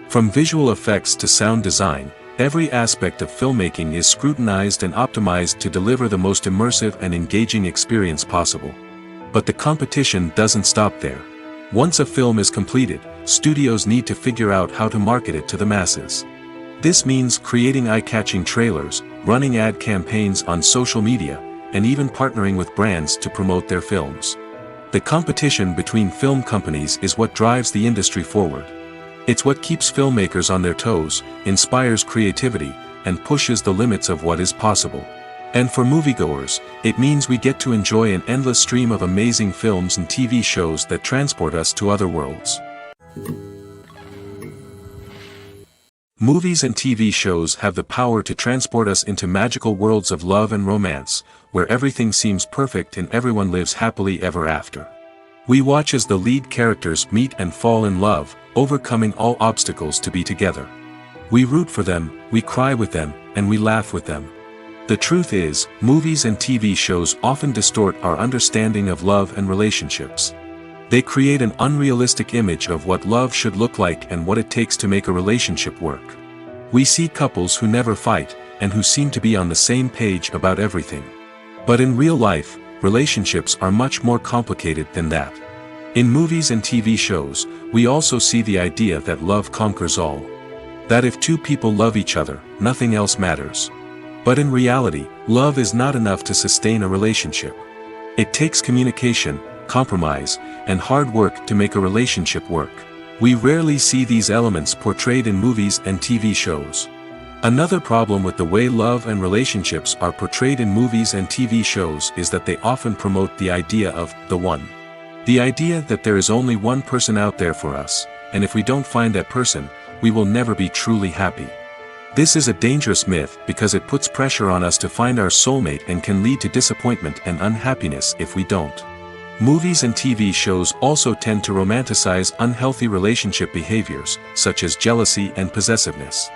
From visual effects to sound design, every aspect of filmmaking is scrutinized and optimized to deliver the most immersive and engaging experience possible. But the competition doesn't stop there. Once a film is completed, studios need to figure out how to market it to the masses. This means creating eye-catching trailers, running ad campaigns on social media, and even partnering with brands to promote their films. The competition between film companies is what drives the industry forward. It's what keeps filmmakers on their toes, inspires creativity, and pushes the limits of what is possible. And for moviegoers, it means we get to enjoy an endless stream of amazing films and TV shows that transport us to other worlds. Movies and TV shows have the power to transport us into magical worlds of love and romance, where everything seems perfect and everyone lives happily ever after. We watch as the lead characters meet and fall in love, overcoming all obstacles to be together. We root for them, we cry with them, and we laugh with them. The truth is, movies and TV shows often distort our understanding of love and relationships. They create an unrealistic image of what love should look like and what it takes to make a relationship work. We see couples who never fight, and who seem to be on the same page about everything. But in real life, relationships are much more complicated than that. In movies and TV shows, we also see the idea that love conquers all. That if two people love each other, nothing else matters. But in reality, love is not enough to sustain a relationship. It takes communication, compromise, and hard work to make a relationship work. We rarely see these elements portrayed in movies and TV shows. Another problem with the way love and relationships are portrayed in movies and TV shows is that they often promote the idea of the one. The idea that there is only one person out there for us, and if we don't find that person, we will never be truly happy. This is a dangerous myth because it puts pressure on us to find our soulmate and can lead to disappointment and unhappiness if we don't. Movies and TV shows also tend to romanticize unhealthy relationship behaviors, such as jealousy and possessiveness.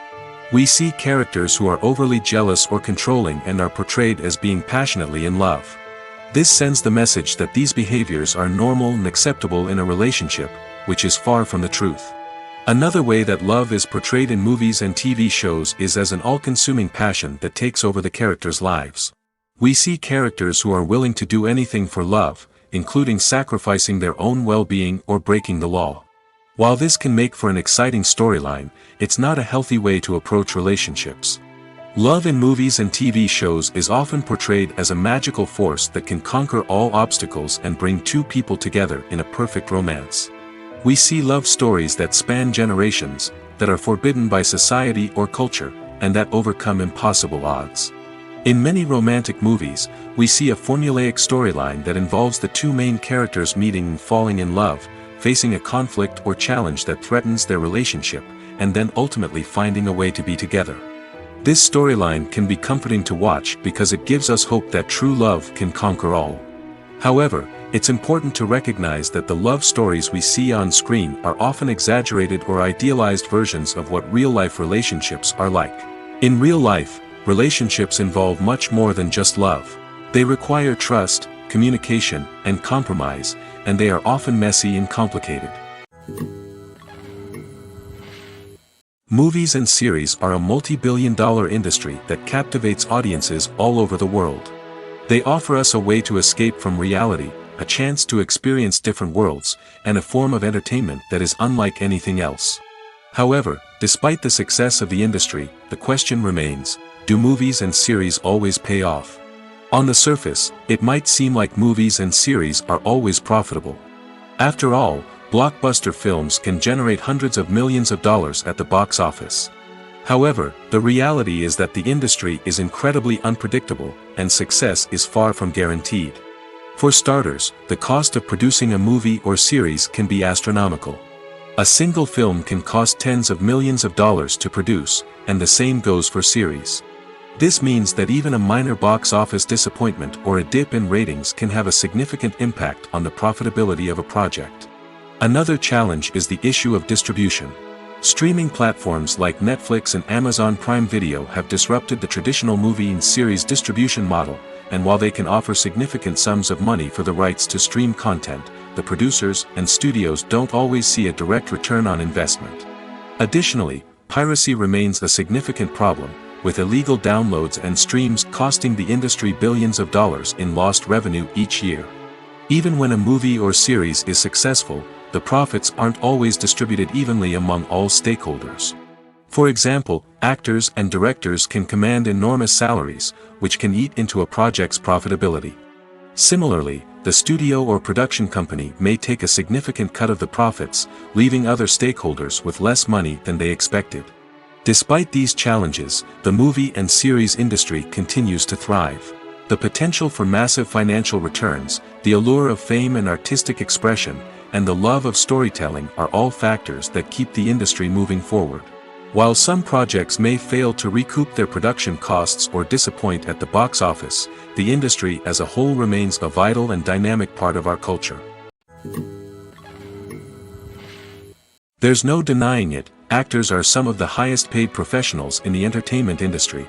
We see characters who are overly jealous or controlling and are portrayed as being passionately in love. This sends the message that these behaviors are normal and acceptable in a relationship, which is far from the truth. Another way that love is portrayed in movies and TV shows is as an all-consuming passion that takes over the characters' lives. We see characters who are willing to do anything for love, including sacrificing their own well-being or breaking the law. While this can make for an exciting storyline, it's not a healthy way to approach relationships. Love in movies and TV shows is often portrayed as a magical force that can conquer all obstacles and bring two people together in a perfect romance. We see love stories that span generations, that are forbidden by society or culture, and that overcome impossible odds. In many romantic movies, we see a formulaic storyline that involves the two main characters meeting and falling in love, facing a conflict or challenge that threatens their relationship, and then ultimately finding a way to be together. This storyline can be comforting to watch because it gives us hope that true love can conquer all. However, it's important to recognize that the love stories we see on screen are often exaggerated or idealized versions of what real-life relationships are like. In real life, relationships involve much more than just love. They require trust, communication, and compromise, and they are often messy and complicated. Movies and series are a multi-billion-dollar industry that captivates audiences all over the world. They offer us a way to escape from reality, a chance to experience different worlds, and a form of entertainment that is unlike anything else. However, despite the success of the industry, the question remains, do movies and series always pay off? On the surface, it might seem like movies and series are always profitable. After all, blockbuster films can generate hundreds of millions of dollars at the box office. However, the reality is that the industry is incredibly unpredictable, and success is far from guaranteed. For starters, the cost of producing a movie or series can be astronomical. A single film can cost tens of millions of dollars to produce, and the same goes for series. This means that even a minor box office disappointment or a dip in ratings can have a significant impact on the profitability of a project. Another challenge is the issue of distribution. Streaming platforms like Netflix and Amazon Prime Video have disrupted the traditional movie and series distribution model, and while they can offer significant sums of money for the rights to stream content, the producers and studios don't always see a direct return on investment. Additionally, piracy remains a significant problem, with illegal downloads and streams costing the industry billions of dollars in lost revenue each year. Even when a movie or series is successful, the profits aren't always distributed evenly among all stakeholders. For example, actors and directors can command enormous salaries, which can eat into a project's profitability. Similarly, the studio or production company may take a significant cut of the profits, leaving other stakeholders with less money than they expected. Despite these challenges, the movie and series industry continues to thrive. The potential for massive financial returns, the allure of fame and artistic expression, and the love of storytelling are all factors that keep the industry moving forward. While some projects may fail to recoup their production costs or disappoint at the box office, the industry as a whole remains a vital and dynamic part of our culture. There's no denying it, actors are some of the highest paid professionals in the entertainment industry.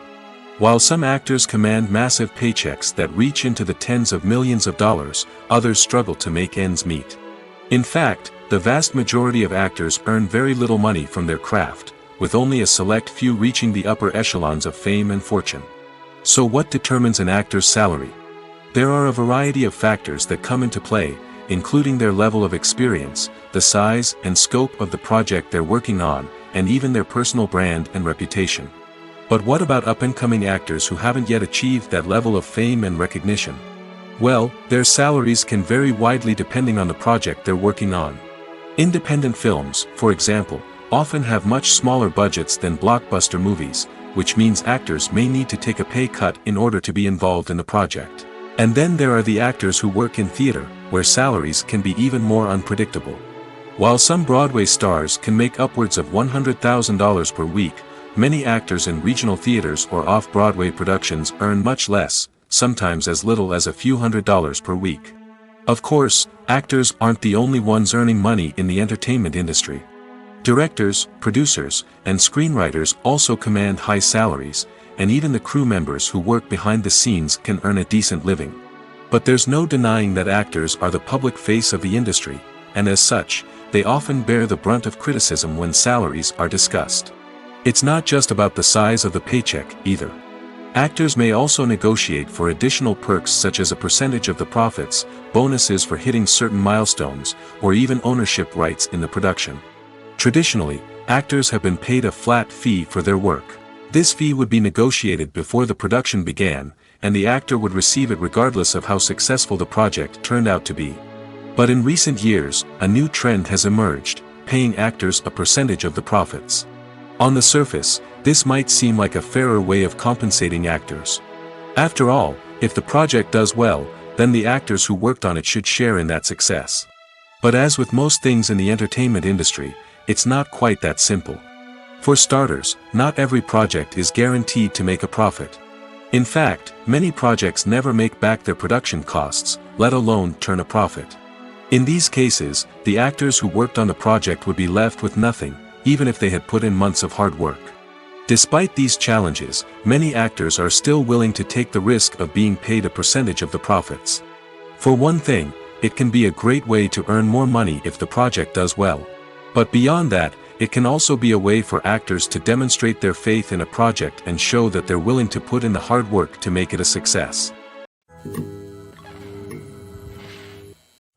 While some actors command massive paychecks that reach into the tens of millions of dollars, others struggle to make ends meet. In fact, the vast majority of actors earn very little money from their craft, with only a select few reaching the upper echelons of fame and fortune. So what determines an actor's salary? There are a variety of factors that come into play, including their level of experience, the size and scope of the project they're working on, and even their personal brand and reputation. But what about up-and-coming actors who haven't yet achieved that level of fame and recognition? Well, their salaries can vary widely depending on the project they're working on. Independent films, for example, often have much smaller budgets than blockbuster movies, which means actors may need to take a pay cut in order to be involved in the project. And then there are the actors who work in theater, where salaries can be even more unpredictable. While some Broadway stars can make upwards of $100,000 per week, many actors in regional theaters or off-Broadway productions earn much less, sometimes as little as a few $100s per week. Of course, actors aren't the only ones earning money in the entertainment industry. Directors, producers, and screenwriters also command high salaries, and even the crew members who work behind the scenes can earn a decent living. But there's no denying that actors are the public face of the industry, and as such, they often bear the brunt of criticism when salaries are discussed. It's not just about the size of the paycheck, either. Actors may also negotiate for additional perks such as a percentage of the profits, bonuses for hitting certain milestones, or even ownership rights in the production. Traditionally, actors have been paid a flat fee for their work. This fee would be negotiated before the production began, and the actor would receive it regardless of how successful the project turned out to be. But in recent years, a new trend has emerged, paying actors a percentage of the profits. On the surface, this might seem like a fairer way of compensating actors. After all, if the project does well, then the actors who worked on it should share in that success. But as with most things in the entertainment industry, it's not quite that simple. For starters, not every project is guaranteed to make a profit. In fact, many projects never make back their production costs, let alone turn a profit. In these cases, the actors who worked on the project would be left with nothing, even if they had put in months of hard work. Despite these challenges, many actors are still willing to take the risk of being paid a percentage of the profits. For one thing, it can be a great way to earn more money if the project does well. But beyond that, it can also be a way for actors to demonstrate their faith in a project and show that they're willing to put in the hard work to make it a success.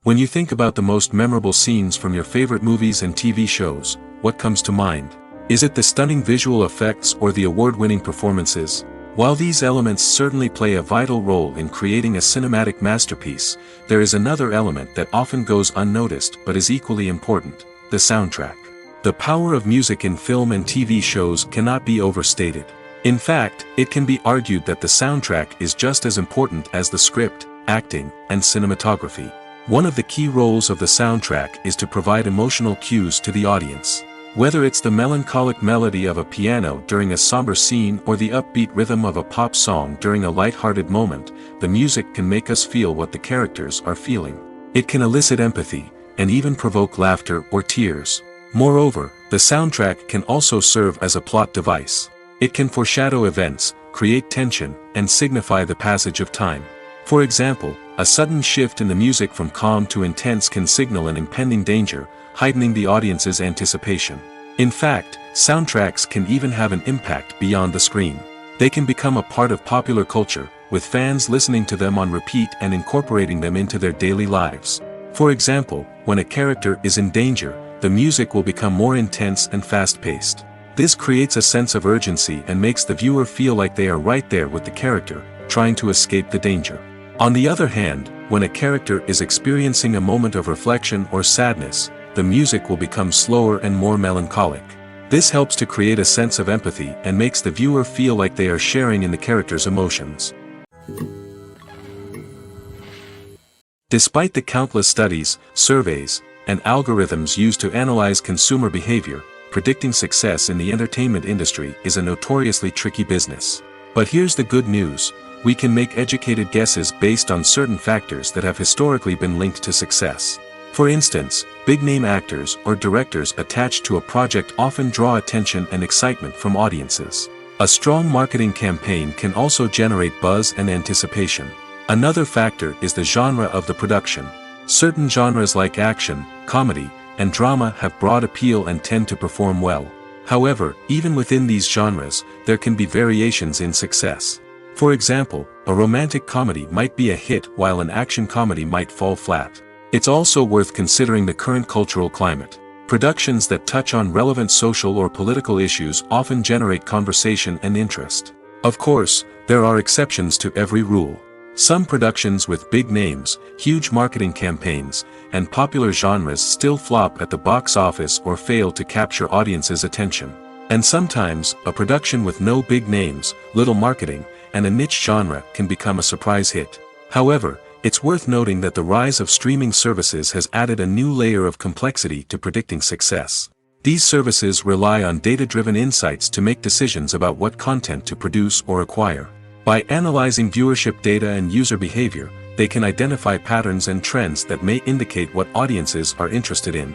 When you think about the most memorable scenes from your favorite movies and TV shows, what comes to mind? Is it the stunning visual effects or the award-winning performances? While these elements certainly play a vital role in creating a cinematic masterpiece, there is another element that often goes unnoticed but is equally important: the soundtrack. The power of music in film and TV shows cannot be overstated. In fact, it can be argued that the soundtrack is just as important as the script, acting, and cinematography. One of the key roles of the soundtrack is to provide emotional cues to the audience. Whether it's the melancholic melody of a piano during a somber scene or the upbeat rhythm of a pop song during a light-hearted moment, the music can make us feel what the characters are feeling. It can elicit empathy, and even provoke laughter or tears. Moreover, the soundtrack can also serve as a plot device. It can foreshadow events, create tension, and signify the passage of time. For example, a sudden shift in the music from calm to intense can signal an impending danger, heightening the audience's anticipation. In fact, soundtracks can even have an impact beyond the screen. They can become a part of popular culture, with fans listening to them on repeat and incorporating them into their daily lives. For example, when a character is in danger, the music will become more intense and fast-paced. This creates a sense of urgency and makes the viewer feel like they are right there with the character, trying to escape the danger. On the other hand, when a character is experiencing a moment of reflection or sadness, the music will become slower and more melancholic. This helps to create a sense of empathy and makes the viewer feel like they are sharing in the character's emotions. Despite the countless studies, surveys, and algorithms used to analyze consumer behavior, predicting success in the entertainment industry is a notoriously tricky business. But here's the good news: we can make educated guesses based on certain factors that have historically been linked to success. For instance, big-name actors or directors attached to a project often draw attention and excitement from audiences. A strong marketing campaign can also generate buzz and anticipation. Another factor is the genre of the production. Certain genres like action, comedy, and drama have broad appeal and tend to perform well. However, even within these genres, there can be variations in success. For example, a romantic comedy might be a hit while an action comedy might fall flat. It's also worth considering the current cultural climate. Productions that touch on relevant social or political issues often generate conversation and interest. Of course, there are exceptions to every rule. Some productions with big names, huge marketing campaigns, and popular genres still flop at the box office or fail to capture audiences' attention. And sometimes, a production with no big names, little marketing, and a niche genre can become a surprise hit. However, it's worth noting that the rise of streaming services has added a new layer of complexity to predicting success. These services rely on data-driven insights to make decisions about what content to produce or acquire. By analyzing viewership data and user behavior, they can identify patterns and trends that may indicate what audiences are interested in.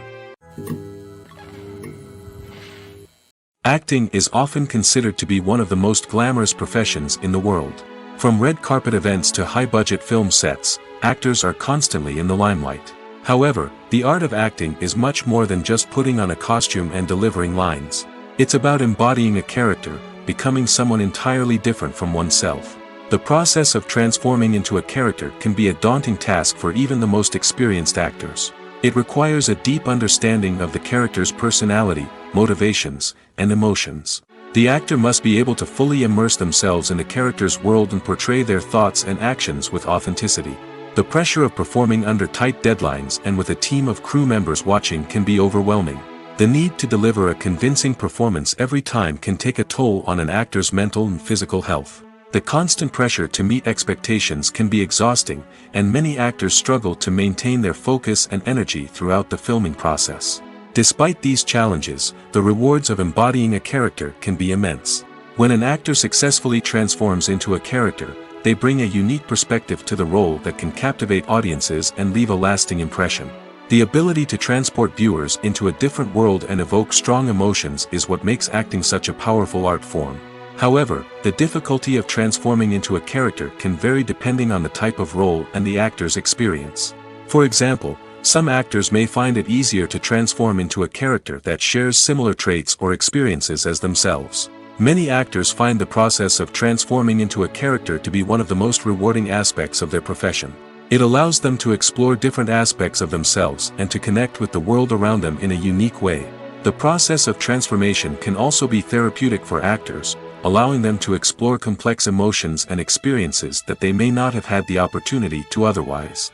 Acting is often considered to be one of the most glamorous professions in the world. From red carpet events to high-budget film sets, actors are constantly in the limelight. However, the art of acting is much more than just putting on a costume and delivering lines. It's about embodying a character, becoming someone entirely different from oneself. The process of transforming into a character can be a daunting task for even the most experienced actors. It requires a deep understanding of the character's personality, motivations, and emotions. The actor must be able to fully immerse themselves in the character's world and portray their thoughts and actions with authenticity. The pressure of performing under tight deadlines and with a team of crew members watching can be overwhelming. The need to deliver a convincing performance every time can take a toll on an actor's mental and physical health. The constant pressure to meet expectations can be exhausting, and many actors struggle to maintain their focus and energy throughout the filming process. Despite these challenges, the rewards of embodying a character can be immense. When an actor successfully transforms into a character, they bring a unique perspective to the role that can captivate audiences and leave a lasting impression. The ability to transport viewers into a different world and evoke strong emotions is what makes acting such a powerful art form. However, the difficulty of transforming into a character can vary depending on the type of role and the actor's experience. For example, some actors may find it easier to transform into a character that shares similar traits or experiences as themselves. Many actors find the process of transforming into a character to be one of the most rewarding aspects of their profession. It allows them to explore different aspects of themselves and to connect with the world around them in a unique way. The process of transformation can also be therapeutic for actors, allowing them to explore complex emotions and experiences that they may not have had the opportunity to otherwise.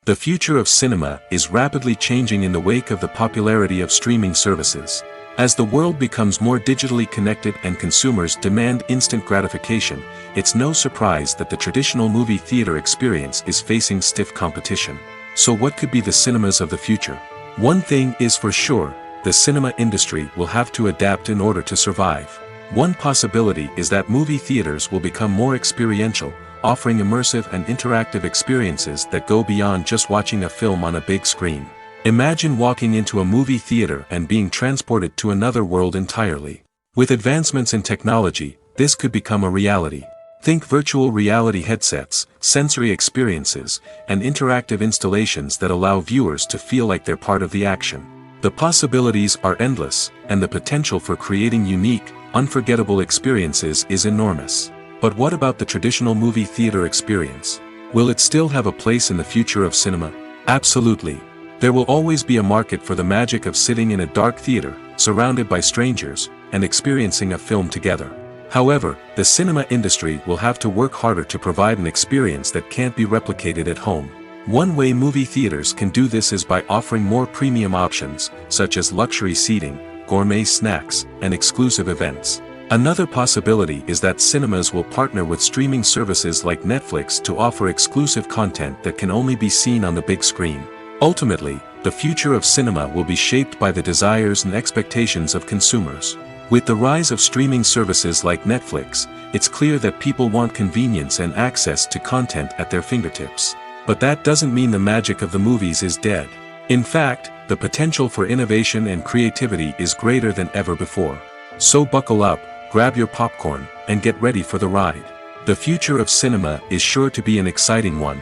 The future of cinema is rapidly changing in the wake of the popularity of streaming services. As the world becomes more digitally connected and consumers demand instant gratification, it's no surprise that the traditional movie theater experience is facing stiff competition. So what could be the cinemas of the future? One thing is for sure, the cinema industry will have to adapt in order to survive. One possibility is that movie theaters will become more experiential, offering immersive and interactive experiences that go beyond just watching a film on a big screen. Imagine walking into a movie theater and being transported to another world entirely. With advancements in technology, this could become a reality. Think virtual reality headsets, sensory experiences, and interactive installations that allow viewers to feel like they're part of the action. The possibilities are endless, and the potential for creating unique, unforgettable experiences is enormous. But what about the traditional movie theater experience? Will it still have a place in the future of cinema? Absolutely. There will always be a market for the magic of sitting in a dark theater, surrounded by strangers, and experiencing a film together. However, the cinema industry will have to work harder to provide an experience that can't be replicated at home. One way movie theaters can do this is by offering more premium options, such as luxury seating, gourmet snacks, and exclusive events. Another possibility is that cinemas will partner with streaming services like Netflix to offer exclusive content that can only be seen on the big screen. Ultimately, the future of cinema will be shaped by the desires and expectations of consumers. With the rise of streaming services like Netflix, it's clear that people want convenience and access to content at their fingertips. But that doesn't mean the magic of the movies is dead. In fact, the potential for innovation and creativity is greater than ever before. So buckle up, grab your popcorn, and get ready for the ride. The future of cinema is sure to be an exciting one.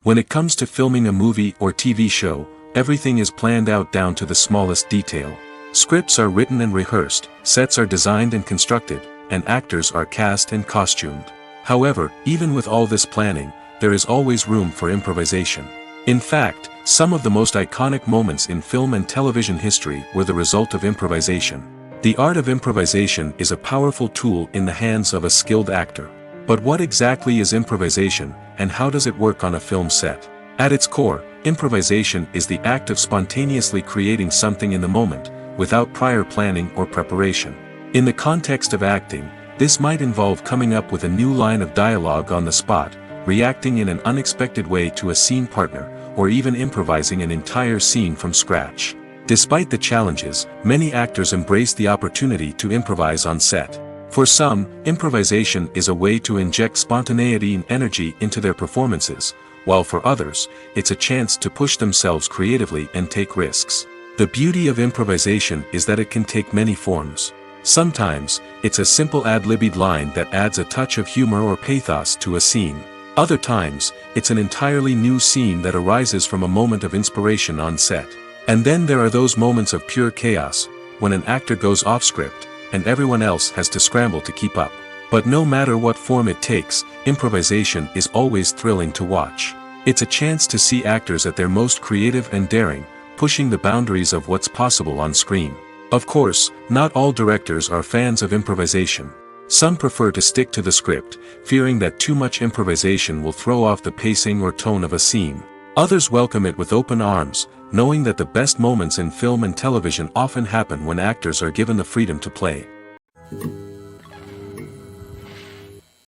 When it comes to filming a movie or TV show, everything is planned out down to the smallest detail. Scripts are written and rehearsed, sets are designed and constructed, and actors are cast and costumed. However, even with all this planning, there is always room for improvisation. In fact, some of the most iconic moments in film and television history were the result of improvisation. The art of improvisation is a powerful tool in the hands of a skilled actor. But what exactly is improvisation, and how does it work on a film set? At its core, improvisation is the act of spontaneously creating something in the moment, without prior planning or preparation. In the context of acting, this might involve coming up with a new line of dialogue on the spot, reacting in an unexpected way to a scene partner, or even improvising an entire scene from scratch. Despite the challenges, many actors embrace the opportunity to improvise on set. For some, improvisation is a way to inject spontaneity and energy into their performances, while for others, it's a chance to push themselves creatively and take risks. The beauty of improvisation is that it can take many forms. Sometimes, it's a simple ad-libbed line that adds a touch of humor or pathos to a scene. Other times, it's an entirely new scene that arises from a moment of inspiration on set. And then there are those moments of pure chaos, when an actor goes off script, and everyone else has to scramble to keep up. But no matter what form it takes, improvisation is always thrilling to watch. It's a chance to see actors at their most creative and daring, pushing the boundaries of what's possible on screen. Of course, not all directors are fans of improvisation. Some prefer to stick to the script, fearing that too much improvisation will throw off the pacing or tone of a scene. Others welcome it with open arms, knowing that the best moments in film and television often happen when actors are given the freedom to play.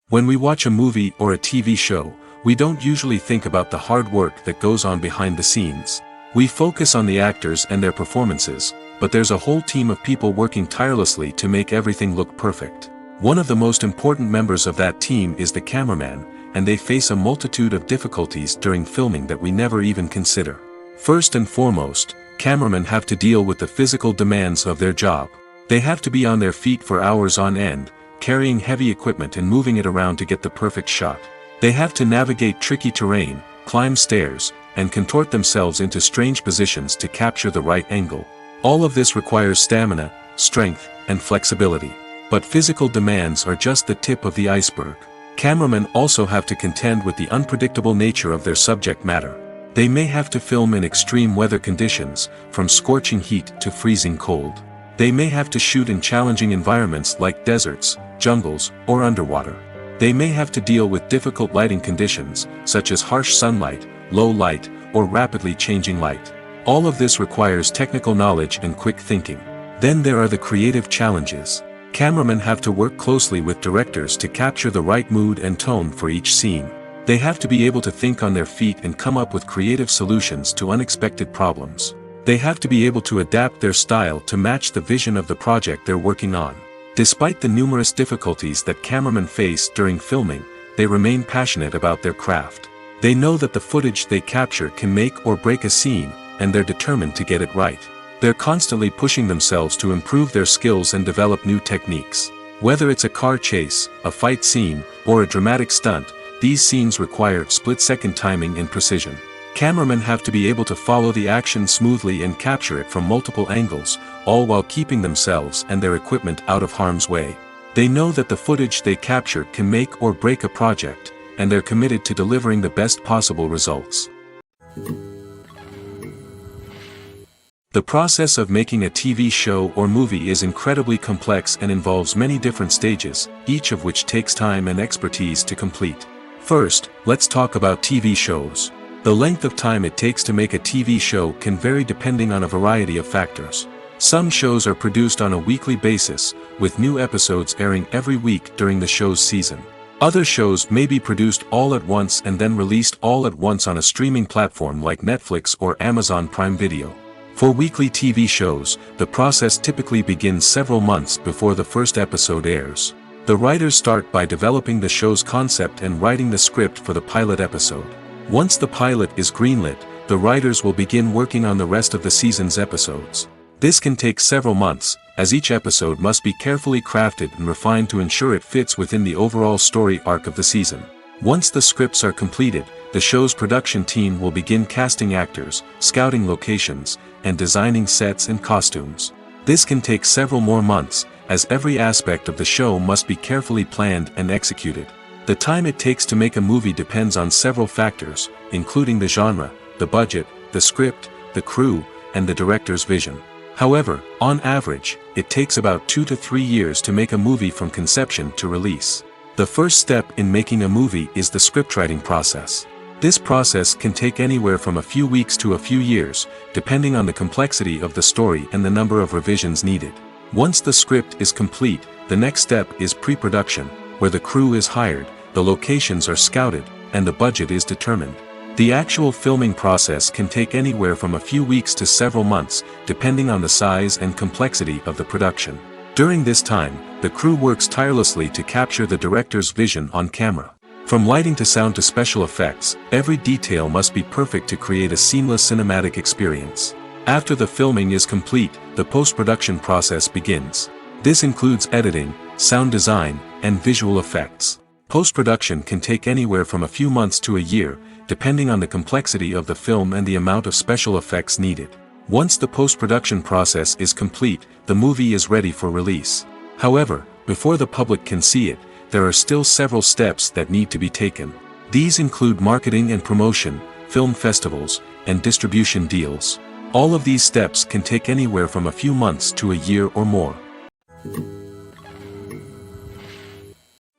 When we watch a movie or a TV show, we don't usually think about the hard work that goes on behind the scenes. We focus on the actors and their performances, but there's a whole team of people working tirelessly to make everything look perfect. One of the most important members of that team is the cameraman, and they face a multitude of difficulties during filming that we never even consider. First and foremost, cameramen have to deal with the physical demands of their job. They have to be on their feet for hours on end, carrying heavy equipment and moving it around to get the perfect shot. They have to navigate tricky terrain, climb stairs, and contort themselves into strange positions to capture the right angle. All of this requires stamina, strength, and flexibility. But physical demands are just the tip of the iceberg. Cameramen also have to contend with the unpredictable nature of their subject matter. They may have to film in extreme weather conditions, from scorching heat to freezing cold. They may have to shoot in challenging environments like deserts, jungles, or underwater. They may have to deal with difficult lighting conditions, such as harsh sunlight, low light, or rapidly changing light. All of this requires technical knowledge and quick thinking. Then there are the creative challenges. Cameramen have to work closely with directors to capture the right mood and tone for each scene. They have to be able to think on their feet and come up with creative solutions to unexpected problems. They have to be able to adapt their style to match the vision of the project they're working on. Despite the numerous difficulties that cameramen face during filming, they remain passionate about their craft. They know that the footage they capture can make or break a scene, and they're determined to get it right. They're constantly pushing themselves to improve their skills and develop new techniques. Whether it's a car chase, a fight scene, or a dramatic stunt, these scenes require split-second timing and precision. Cameramen have to be able to follow the action smoothly and capture it from multiple angles, all while keeping themselves and their equipment out of harm's way. They know that the footage they capture can make or break a project, and they're committed to delivering the best possible results. The process of making a TV show or movie is incredibly complex and involves many different stages, each of which takes time and expertise to complete. First, let's talk about TV shows. The length of time it takes to make a TV show can vary depending on a variety of factors. Some shows are produced on a weekly basis, with new episodes airing every week during the show's season. Other shows may be produced all at once and then released all at once on a streaming platform like Netflix or Amazon Prime Video. For weekly TV shows, the process typically begins several months before the first episode airs. The writers start by developing the show's concept and writing the script for the pilot episode. Once the pilot is greenlit, the writers will begin working on the rest of the season's episodes. This can take several months, as each episode must be carefully crafted and refined to ensure it fits within the overall story arc of the season. Once the scripts are completed, the show's production team will begin casting actors, scouting locations, and designing sets and costumes. This can take several more months, as every aspect of the show must be carefully planned and executed. The time it takes to make a movie depends on several factors, including the genre, the budget, the script, the crew, and the director's vision. However, on average, it takes about 2 to 3 years to make a movie from conception to release. The first step in making a movie is the scriptwriting process. This process can take anywhere from a few weeks to a few years, depending on the complexity of the story and the number of revisions needed. Once the script is complete, the next step is pre-production, where the crew is hired, the locations are scouted, and the budget is determined. The actual filming process can take anywhere from a few weeks to several months, depending on the size and complexity of the production. During this time, the crew works tirelessly to capture the director's vision on camera. From lighting to sound to special effects, every detail must be perfect to create a seamless cinematic experience. After the filming is complete, the post-production process begins. This includes editing, sound design, and visual effects. Post-production can take anywhere from a few months to a year, depending on the complexity of the film and the amount of special effects needed. Once the post-production process is complete, the movie is ready for release. However, before the public can see it, there are still several steps that need to be taken. These include marketing and promotion, film festivals, and distribution deals. All of these steps can take anywhere from a few months to a year or more.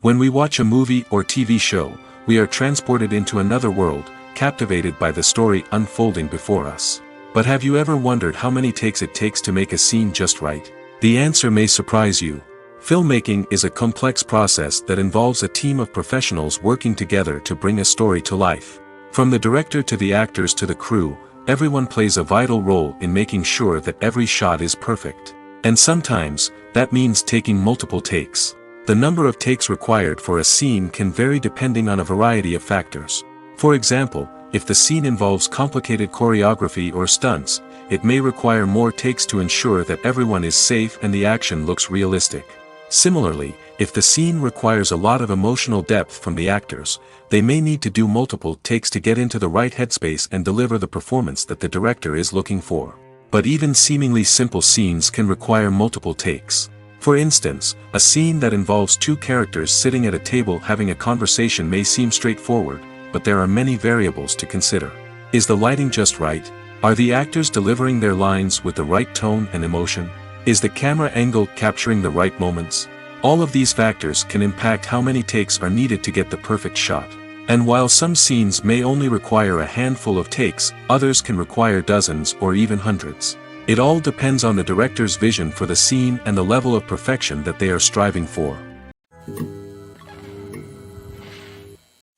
When we watch a movie or TV show, we are transported into another world, captivated by the story unfolding before us. But have you ever wondered how many takes it takes to make a scene just right? The answer may surprise you. Filmmaking is a complex process that involves a team of professionals working together to bring a story to life. From the director to the actors to the crew, everyone plays a vital role in making sure that every shot is perfect. And sometimes, that means taking multiple takes. The number of takes required for a scene can vary depending on a variety of factors. For example, if the scene involves complicated choreography or stunts, it may require more takes to ensure that everyone is safe and the action looks realistic. Similarly, if the scene requires a lot of emotional depth from the actors, they may need to do multiple takes to get into the right headspace and deliver the performance that the director is looking for. But even seemingly simple scenes can require multiple takes. For instance, a scene that involves two characters sitting at a table having a conversation may seem straightforward, but there are many variables to consider. Is the lighting just right? Are the actors delivering their lines with the right tone and emotion? Is the camera angle capturing the right moments? All of these factors can impact how many takes are needed to get the perfect shot. And while some scenes may only require a handful of takes, others can require dozens or even hundreds. It all depends on the director's vision for the scene and the level of perfection that they are striving for.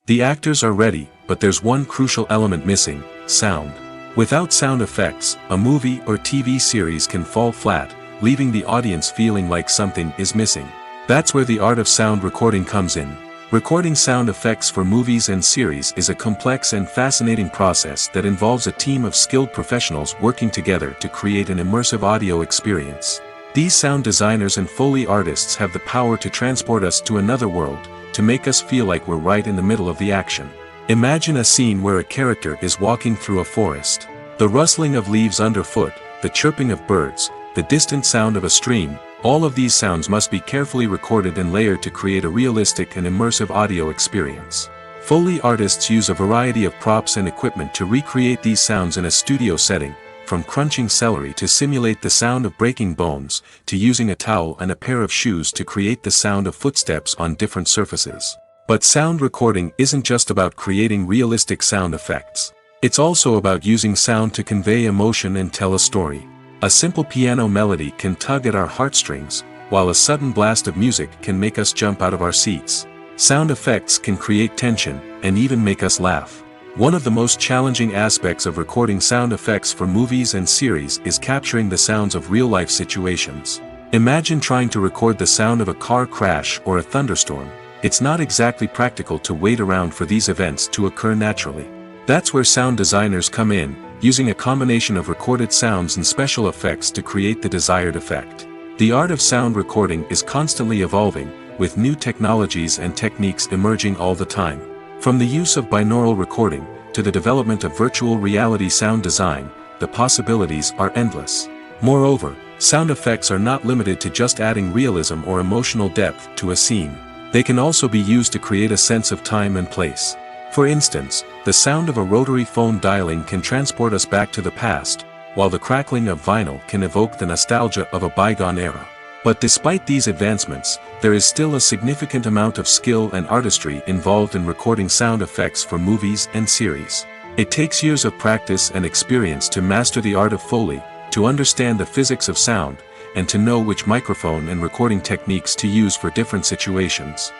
The actors are ready, but there's one crucial element missing: sound. Without sound effects, a movie or TV series can fall flat, leaving the audience feeling like something is missing. That's where the art of sound recording comes in. Recording sound effects for movies and series is a complex and fascinating process that involves a team of skilled professionals working together to create an immersive audio experience. These sound designers and Foley artists have the power to transport us to another world, to make us feel like we're right in the middle of the action. Imagine a scene where a character is walking through a forest. The rustling of leaves underfoot, the chirping of birds, the distant sound of a stream, all of these sounds must be carefully recorded and layered to create a realistic and immersive audio experience. Foley artists use a variety of props and equipment to recreate these sounds in a studio setting, from crunching celery to simulate the sound of breaking bones, to using a towel and a pair of shoes to create the sound of footsteps on different surfaces. But sound recording isn't just about creating realistic sound effects. It's also about using sound to convey emotion and tell a story. A simple piano melody can tug at our heartstrings, while a sudden blast of music can make us jump out of our seats. Sound effects can create tension, and even make us laugh. One of the most challenging aspects of recording sound effects for movies and series is capturing the sounds of real-life situations. Imagine trying to record the sound of a car crash or a thunderstorm. It's not exactly practical to wait around for these events to occur naturally. That's where sound designers come in, using a combination of recorded sounds and special effects to create the desired effect. The art of sound recording is constantly evolving, with new technologies and techniques emerging all the time. From the use of binaural recording, to the development of virtual reality sound design, the possibilities are endless. Moreover, Sound effects are not limited to just adding realism or emotional depth to a scene. They can also be used to create a sense of time and place. For instance, the sound of a rotary phone dialing can transport us back to the past, while the crackling of vinyl can evoke the nostalgia of a bygone era. But despite these advancements, there is still a significant amount of skill and artistry involved in recording sound effects for movies and series. It takes years of practice and experience to master the art of Foley, to understand the physics of sound, and to know which microphone and recording techniques to use for different situations.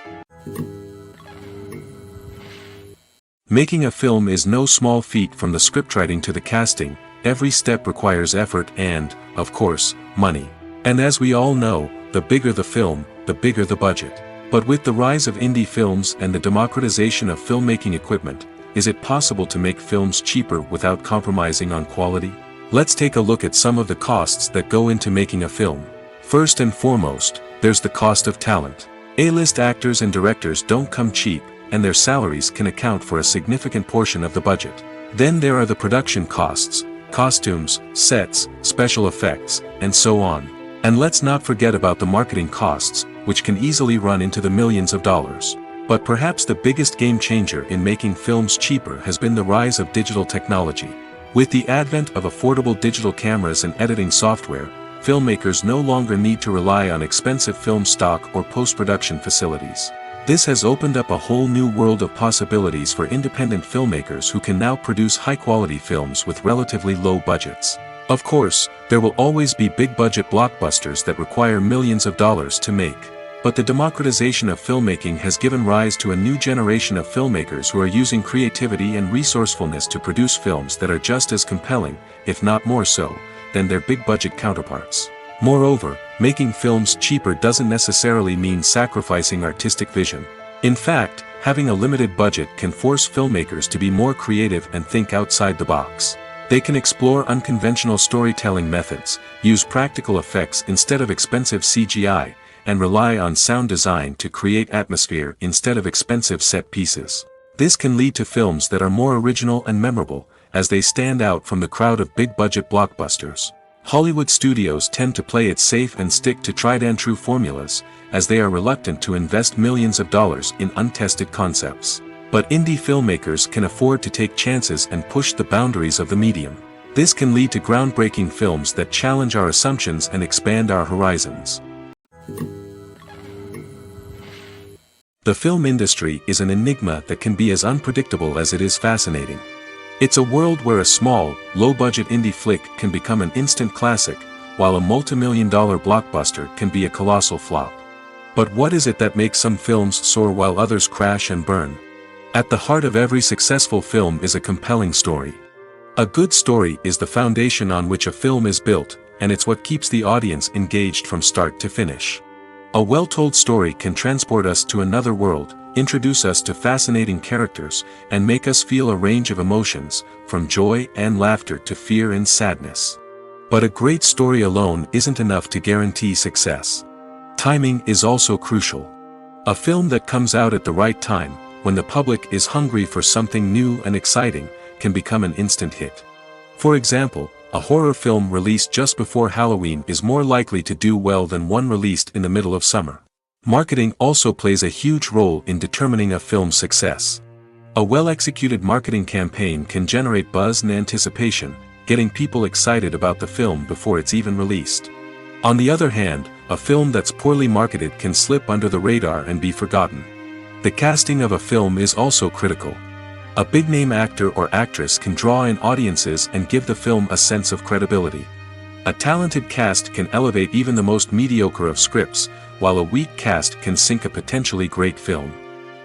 Making a film is no small feat. From the scriptwriting to the casting, every step requires effort and, of course, money. And as we all know, the bigger the film, the bigger the budget. But with the rise of indie films and the democratization of filmmaking equipment, is it possible to make films cheaper without compromising on quality? Let's take a look at some of the costs that go into making a film. First and foremost, there's the cost of talent. A-list actors and directors don't come cheap, and their salaries can account for a significant portion of the budget. Then there are the production costs, costumes, sets, special effects, and so on. And let's not forget about the marketing costs, which can easily run into the millions of dollars. But perhaps the biggest game changer in making films cheaper has been the rise of digital technology. With the advent of affordable digital cameras and editing software, filmmakers no longer need to rely on expensive film stock or post-production facilities. This has opened up a whole new world of possibilities for independent filmmakers who can now produce high-quality films with relatively low budgets. Of course, there will always be big-budget blockbusters that require millions of dollars to make. But the democratization of filmmaking has given rise to a new generation of filmmakers who are using creativity and resourcefulness to produce films that are just as compelling, if not more so, than their big-budget counterparts. Moreover, making films cheaper doesn't necessarily mean sacrificing artistic vision. In fact, having a limited budget can force filmmakers to be more creative and think outside the box. They can explore unconventional storytelling methods, use practical effects instead of expensive CGI, and rely on sound design to create atmosphere instead of expensive set pieces. This can lead to films that are more original and memorable, as they stand out from the crowd of big-budget blockbusters. Hollywood studios tend to play it safe and stick to tried-and-true formulas, as they are reluctant to invest millions of dollars in untested concepts. But indie filmmakers can afford to take chances and push the boundaries of the medium. This can lead to groundbreaking films that challenge our assumptions and expand our horizons. The film industry is an enigma that can be as unpredictable as it is fascinating. It's a world where a small, low-budget indie flick can become an instant classic, while a multi-million-dollar blockbuster can be a colossal flop. But what is it that makes some films soar while others crash and burn? At the heart of every successful film is a compelling story. A good story is the foundation on which a film is built, and it's what keeps the audience engaged from start to finish. A well-told story can transport us to another world, introduce us to fascinating characters, and make us feel a range of emotions, from joy and laughter to fear and sadness. But a great story alone isn't enough to guarantee success. Timing is also crucial. A film that comes out at the right time, when the public is hungry for something new and exciting, can become an instant hit. For example, a horror film released just before Halloween is more likely to do well than one released in the middle of summer. Marketing also plays a huge role in determining a film's success. A well-executed marketing campaign can generate buzz and anticipation, getting people excited about the film before it's even released. On the other hand, a film that's poorly marketed can slip under the radar and be forgotten. The casting of a film is also critical. A big-name actor or actress can draw in audiences and give the film a sense of credibility. A talented cast can elevate even the most mediocre of scripts, while a weak cast can sink a potentially great film.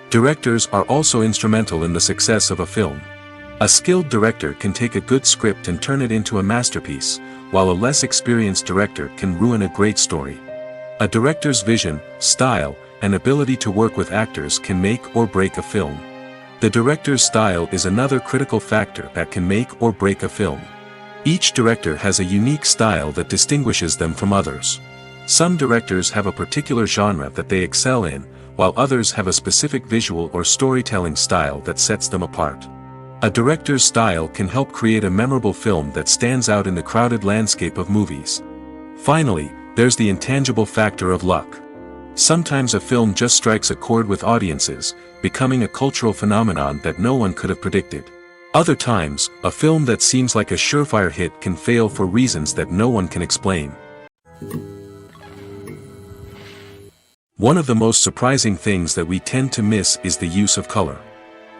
Directors are also instrumental in the success of a film. A skilled director can take a good script and turn it into a masterpiece, while a less experienced director can ruin a great story. A director's vision, style, and ability to work with actors can make or break a film. The director's style is another critical factor that can make or break a film. Each director has a unique style that distinguishes them from others. Some directors have a particular genre that they excel in, while others have a specific visual or storytelling style that sets them apart. A director's style can help create a memorable film that stands out in the crowded landscape of movies. Finally, there's the intangible factor of luck. Sometimes a film just strikes a chord with audiences, becoming a cultural phenomenon that no one could have predicted. Other times, a film that seems like a surefire hit can fail for reasons that no one can explain. One of the most surprising things that we tend to miss is the use of color.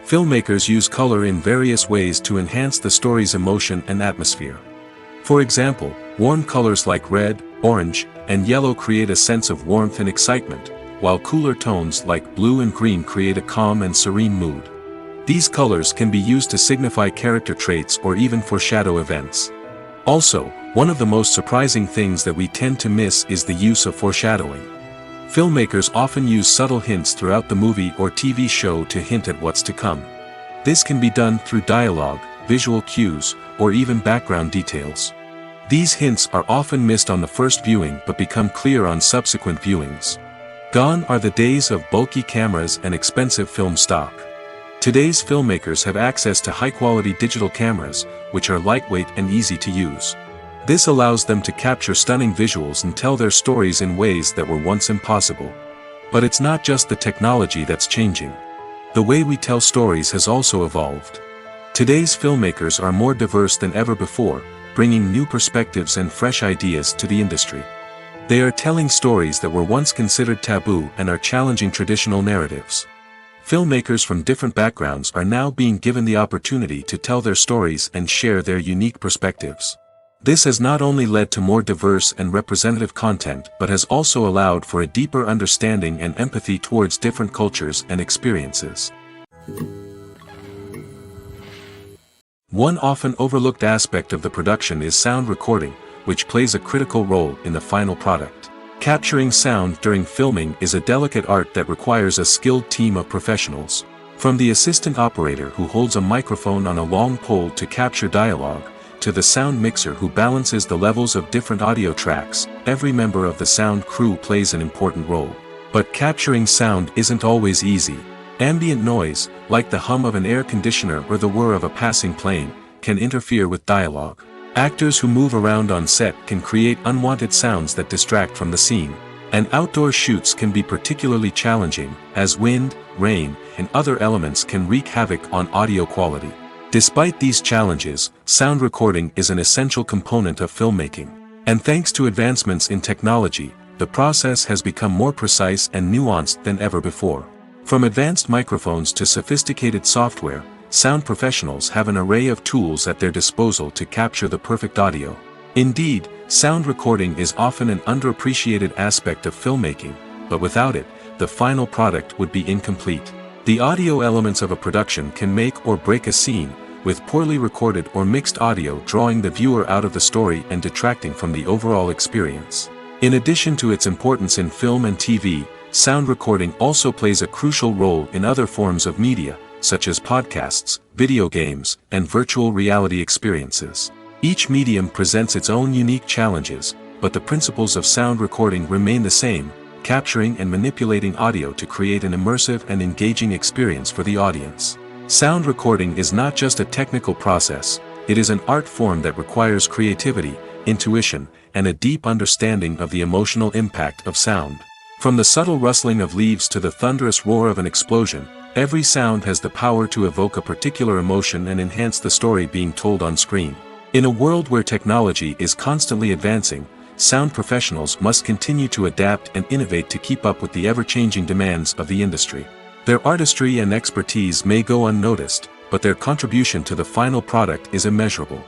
Filmmakers use color in various ways to enhance the story's emotion and atmosphere. For example, warm colors like red, orange, and yellow create a sense of warmth and excitement, while cooler tones like blue and green create a calm and serene mood. These colors can be used to signify character traits or even foreshadow events. Also, one of the most surprising things that we tend to miss is the use of foreshadowing. Filmmakers often use subtle hints throughout the movie or TV show to hint at what's to come. This can be done through dialogue, visual cues, or even background details. These hints are often missed on the first viewing but become clear on subsequent viewings. Gone are the days of bulky cameras and expensive film stock. Today's filmmakers have access to high-quality digital cameras, which are lightweight and easy to use. This allows them to capture stunning visuals and tell their stories in ways that were once impossible. But it's not just the technology that's changing. The way we tell stories has also evolved. Today's filmmakers are more diverse than ever before, bringing new perspectives and fresh ideas to the industry. They are telling stories that were once considered taboo and are challenging traditional narratives. Filmmakers from different backgrounds are now being given the opportunity to tell their stories and share their unique perspectives. This has not only led to more diverse and representative content but has also allowed for a deeper understanding and empathy towards different cultures and experiences. One often overlooked aspect of the production is sound recording, which plays a critical role in the final product. Capturing sound during filming is a delicate art that requires a skilled team of professionals. From the assistant operator who holds a microphone on a long pole to capture dialogue, to the sound mixer who balances the levels of different audio tracks, every member of the sound crew plays an important role. But capturing sound isn't always easy. Ambient noise, like the hum of an air conditioner or the whir of a passing plane, can interfere with dialogue. Actors who move around on set can create unwanted sounds that distract from the scene. And outdoor shoots can be particularly challenging, as wind, rain, and other elements can wreak havoc on audio quality. Despite these challenges, sound recording is an essential component of filmmaking. And thanks to advancements in technology, the process has become more precise and nuanced than ever before. From advanced microphones to sophisticated software, sound professionals have an array of tools at their disposal to capture the perfect audio. Indeed, sound recording is often an underappreciated aspect of filmmaking, but without it, the final product would be incomplete. The audio elements of a production can make or break a scene, with poorly recorded or mixed audio drawing the viewer out of the story and detracting from the overall experience. In addition to its importance in film and TV, sound recording also plays a crucial role in other forms of media, such as podcasts, video games, and virtual reality experiences. Each medium presents its own unique challenges, but the principles of sound recording remain the same: capturing and manipulating audio to create an immersive and engaging experience for the audience. Sound recording is not just a technical process, it is an art form that requires creativity, intuition, and a deep understanding of the emotional impact of sound. From the subtle rustling of leaves to the thunderous roar of an explosion, every sound has the power to evoke a particular emotion and enhance the story being told on screen. In a world where technology is constantly advancing, sound professionals must continue to adapt and innovate to keep up with the ever-changing demands of the industry. Their artistry and expertise may go unnoticed, but their contribution to the final product is immeasurable.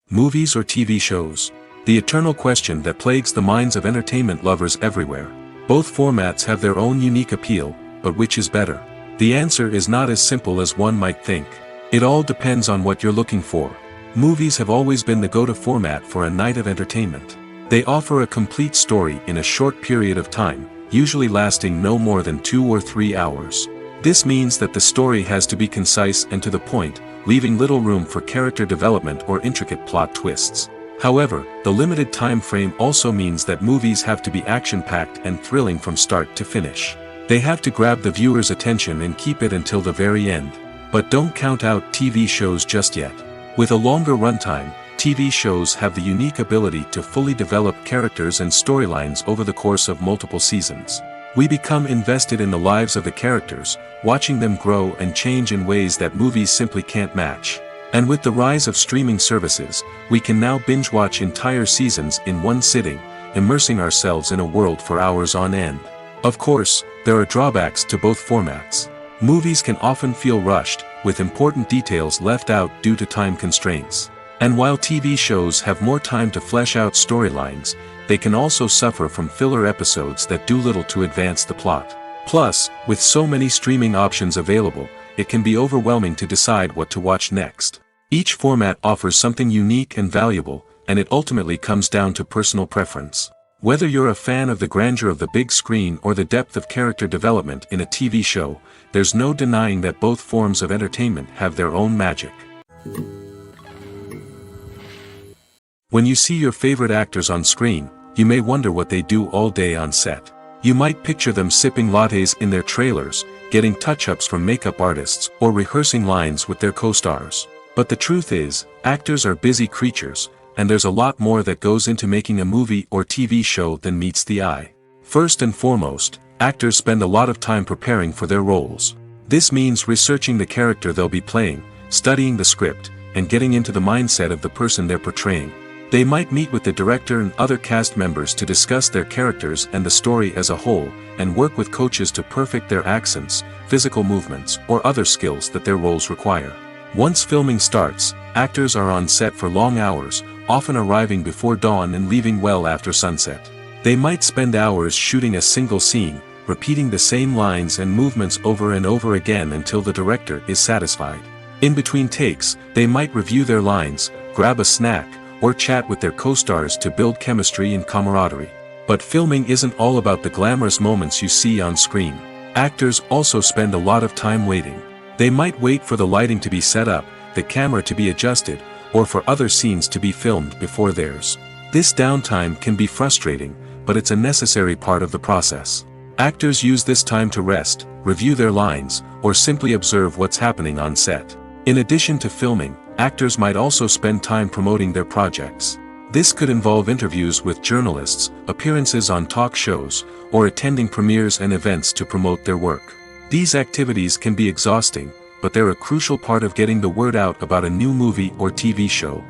Movies or TV shows? The eternal question that plagues the minds of entertainment lovers everywhere. Both formats have their own unique appeal, but which is better? The answer is not as simple as one might think. It all depends on what you're looking for. Movies have always been the go-to format for a night of entertainment. They offer a complete story in a short period of time, usually lasting no more than 2 or 3 hours. This means that the story has to be concise and to the point, leaving little room for character development or intricate plot twists. However, the limited time frame also means that movies have to be action-packed and thrilling from start to finish. They have to grab the viewer's attention and keep it until the very end. But don't count out TV shows just yet. With a longer runtime, TV shows have the unique ability to fully develop characters and storylines over the course of multiple seasons. We become invested in the lives of the characters, watching them grow and change in ways that movies simply can't match. And with the rise of streaming services, we can now binge-watch entire seasons in one sitting, immersing ourselves in a world for hours on end. Of course, there are drawbacks to both formats. Movies can often feel rushed, with important details left out due to time constraints. And while TV shows have more time to flesh out storylines, they can also suffer from filler episodes that do little to advance the plot. Plus, with so many streaming options available, it can be overwhelming to decide what to watch next. Each format offers something unique and valuable, and it ultimately comes down to personal preference. Whether you're a fan of the grandeur of the big screen or the depth of character development in a TV show, there's no denying that both forms of entertainment have their own magic. When you see your favorite actors on screen, you may wonder what they do all day on set. You might picture them sipping lattes in their trailers, getting touch-ups from makeup artists, or rehearsing lines with their co-stars. But the truth is, actors are busy creatures, and there's a lot more that goes into making a movie or TV show than meets the eye. First and foremost, actors spend a lot of time preparing for their roles. This means researching the character they'll be playing, studying the script, and getting into the mindset of the person they're portraying. They might meet with the director and other cast members to discuss their characters and the story as a whole, and work with coaches to perfect their accents, physical movements, or other skills that their roles require. Once filming starts, actors are on set for long hours, often arriving before dawn and leaving well after sunset. They might spend hours shooting a single scene, repeating the same lines and movements over and over again until the director is satisfied. In between takes, they might review their lines, grab a snack, or chat with their co-stars to build chemistry and camaraderie. But filming isn't all about the glamorous moments you see on screen. Actors also spend a lot of time waiting. They might wait for the lighting to be set up, the camera to be adjusted, or for other scenes to be filmed before theirs. This downtime can be frustrating, but it's a necessary part of the process. Actors use this time to rest, review their lines, or simply observe what's happening on set. In addition to filming, actors might also spend time promoting their projects. This could involve interviews with journalists, appearances on talk shows, or attending premieres and events to promote their work. These activities can be exhausting, but they're a crucial part of getting the word out about a new movie or TV show.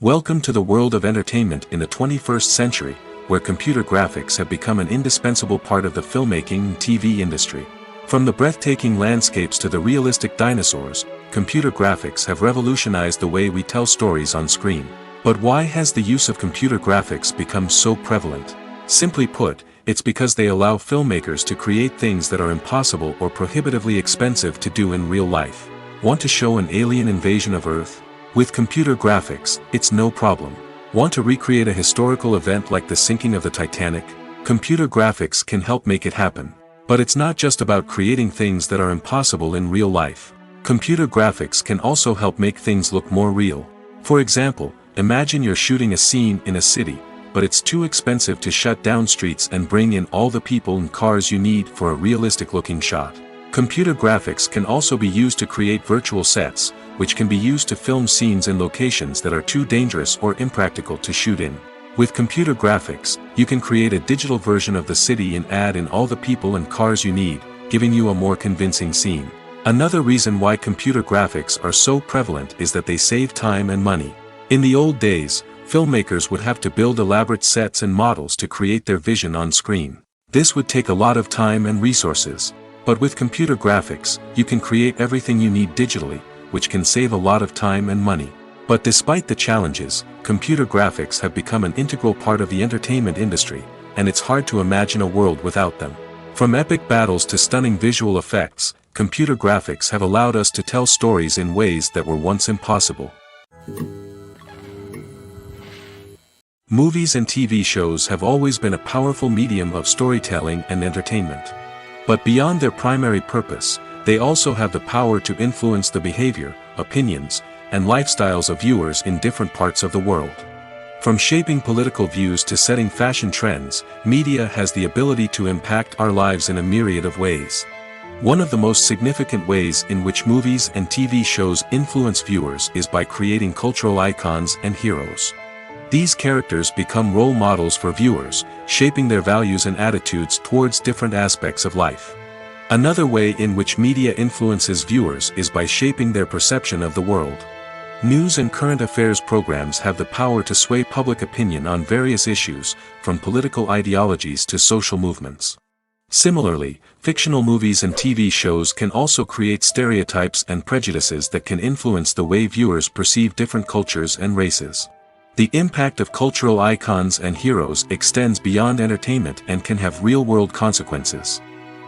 Welcome to the world of entertainment in the 21st century, where computer graphics have become an indispensable part of the filmmaking and TV industry. From the breathtaking landscapes to the realistic dinosaurs, computer graphics have revolutionized the way we tell stories on screen. But why has the use of computer graphics become so prevalent? Simply put, it's because they allow filmmakers to create things that are impossible or prohibitively expensive to do in real life. Want to show an alien invasion of Earth? With computer graphics, it's no problem. Want to recreate a historical event like the sinking of the Titanic? Computer graphics can help make it happen. But it's not just about creating things that are impossible in real life. Computer graphics can also help make things look more real. For example, imagine you're shooting a scene in a city, but it's too expensive to shut down streets and bring in all the people and cars you need for a realistic-looking shot. Computer graphics can also be used to create virtual sets, which can be used to film scenes in locations that are too dangerous or impractical to shoot in. With computer graphics, you can create a digital version of the city and add in all the people and cars you need, giving you a more convincing scene. Another reason why computer graphics are so prevalent is that they save time and money. In the old days, filmmakers would have to build elaborate sets and models to create their vision on screen. This would take a lot of time and resources. But with computer graphics, you can create everything you need digitally, which can save a lot of time and money. But despite the challenges, computer graphics have become an integral part of the entertainment industry, and it's hard to imagine a world without them. From epic battles to stunning visual effects, computer graphics have allowed us to tell stories in ways that were once impossible. Movies and TV shows have always been a powerful medium of storytelling and entertainment. But beyond their primary purpose, they also have the power to influence the behavior, opinions, and lifestyles of viewers in different parts of the world. From shaping political views to setting fashion trends, media has the ability to impact our lives in a myriad of ways. One of the most significant ways in which movies and TV shows influence viewers is by creating cultural icons and heroes. These characters become role models for viewers, shaping their values and attitudes towards different aspects of life. Another way in which media influences viewers is by shaping their perception of the world. News and current affairs programs have the power to sway public opinion on various issues, from political ideologies to social movements. Similarly, fictional movies and TV shows can also create stereotypes and prejudices that can influence the way viewers perceive different cultures and races. The impact of cultural icons and heroes extends beyond entertainment and can have real-world consequences.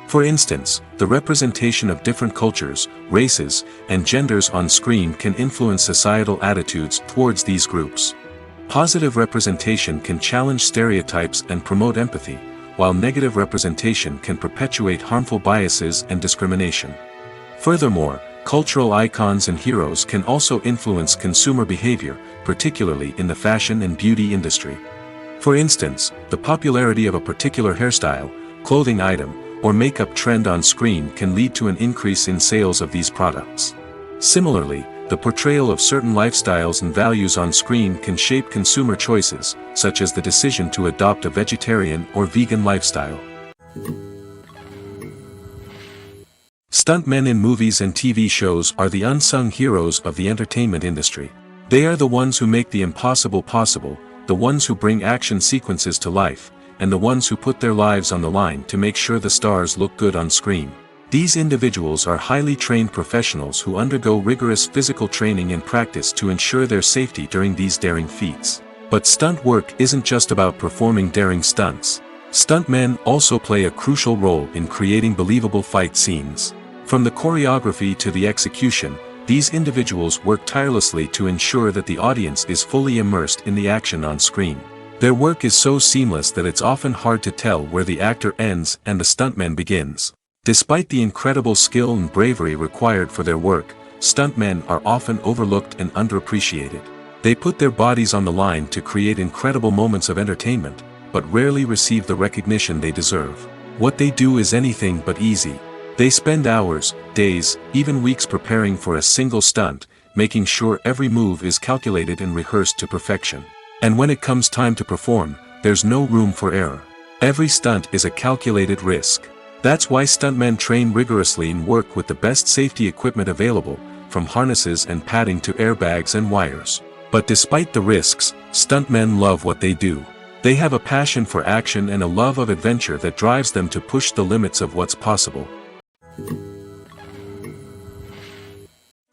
For instance, the representation of different cultures, races, and genders on screen can influence societal attitudes towards these groups. Positive representation can challenge stereotypes and promote empathy, while negative representation can perpetuate harmful biases and discrimination. Furthermore, cultural icons and heroes can also influence consumer behavior, particularly in the fashion and beauty industry. For instance, the popularity of a particular hairstyle, clothing item, or makeup trend on screen can lead to an increase in sales of these products. Similarly, the portrayal of certain lifestyles and values on screen can shape consumer choices, such as the decision to adopt a vegetarian or vegan lifestyle. Stuntmen in movies and TV shows are the unsung heroes of the entertainment industry. They are the ones who make the impossible possible, the ones who bring action sequences to life, and the ones who put their lives on the line to make sure the stars look good on screen. These individuals are highly trained professionals who undergo rigorous physical training and practice to ensure their safety during these daring feats. But stunt work isn't just about performing daring stunts. Stuntmen also play a crucial role in creating believable fight scenes. From the choreography to the execution, these individuals work tirelessly to ensure that the audience is fully immersed in the action on screen. Their work is so seamless that it's often hard to tell where the actor ends and the stuntman begins. Despite the incredible skill and bravery required for their work, stuntmen are often overlooked and underappreciated. They put their bodies on the line to create incredible moments of entertainment, but rarely receive the recognition they deserve. What they do is anything but easy. They spend hours, days, even weeks preparing for a single stunt, making sure every move is calculated and rehearsed to perfection. And when it comes time to perform, there's no room for error. Every stunt is a calculated risk. That's why stuntmen train rigorously and work with the best safety equipment available, from harnesses and padding to airbags and wires. But despite the risks, stuntmen love what they do. They have a passion for action and a love of adventure that drives them to push the limits of what's possible.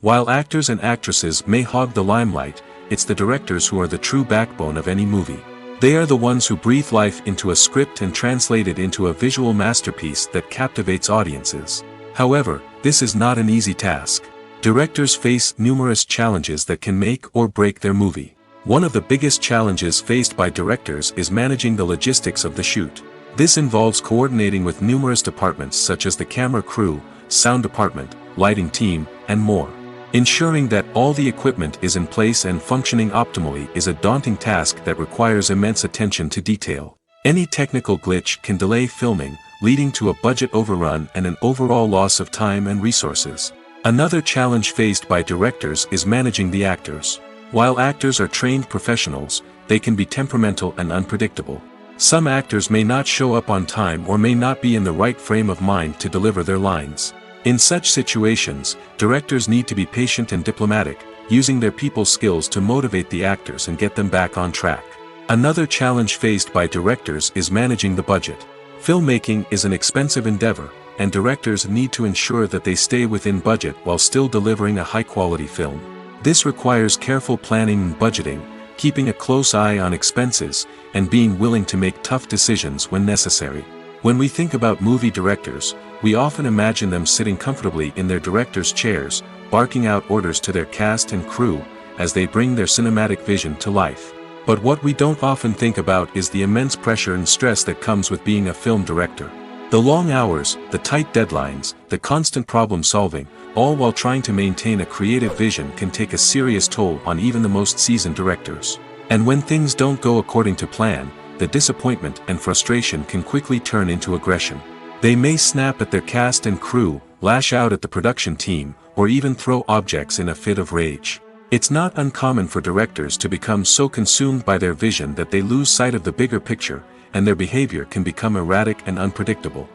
While actors and actresses may hog the limelight, it's the directors who are the true backbone of any movie. They are the ones who breathe life into a script and translate it into a visual masterpiece that captivates audiences. However, this is not an easy task. Directors face numerous challenges that can make or break their movie. One of the biggest challenges faced by directors is managing the logistics of the shoot. This involves coordinating with numerous departments such as the camera crew, sound department, lighting team, and more. Ensuring that all the equipment is in place and functioning optimally is a daunting task that requires immense attention to detail. Any technical glitch can delay filming, leading to a budget overrun and an overall loss of time and resources. Another challenge faced by directors is managing the actors. While actors are trained professionals, they can be temperamental and unpredictable. Some actors may not show up on time or may not be in the right frame of mind to deliver their lines. In such situations, directors need to be patient and diplomatic, using their people skills to motivate the actors and get them back on track. Another challenge faced by directors is managing the budget. Filmmaking is an expensive endeavor, and directors need to ensure that they stay within budget while still delivering a high-quality film. This requires careful planning and budgeting, keeping a close eye on expenses, and being willing to make tough decisions when necessary. When we think about movie directors, we often imagine them sitting comfortably in their director's chairs, barking out orders to their cast and crew, as they bring their cinematic vision to life. But what we don't often think about is the immense pressure and stress that comes with being a film director. The long hours, the tight deadlines, the constant problem solving, all while trying to maintain a creative vision can take a serious toll on even the most seasoned directors. And when things don't go according to plan, the disappointment and frustration can quickly turn into aggression. They may snap at their cast and crew, lash out at the production team, or even throw objects in a fit of rage. It's not uncommon for directors to become so consumed by their vision that they lose sight of the bigger picture, and their behavior can become erratic and unpredictable.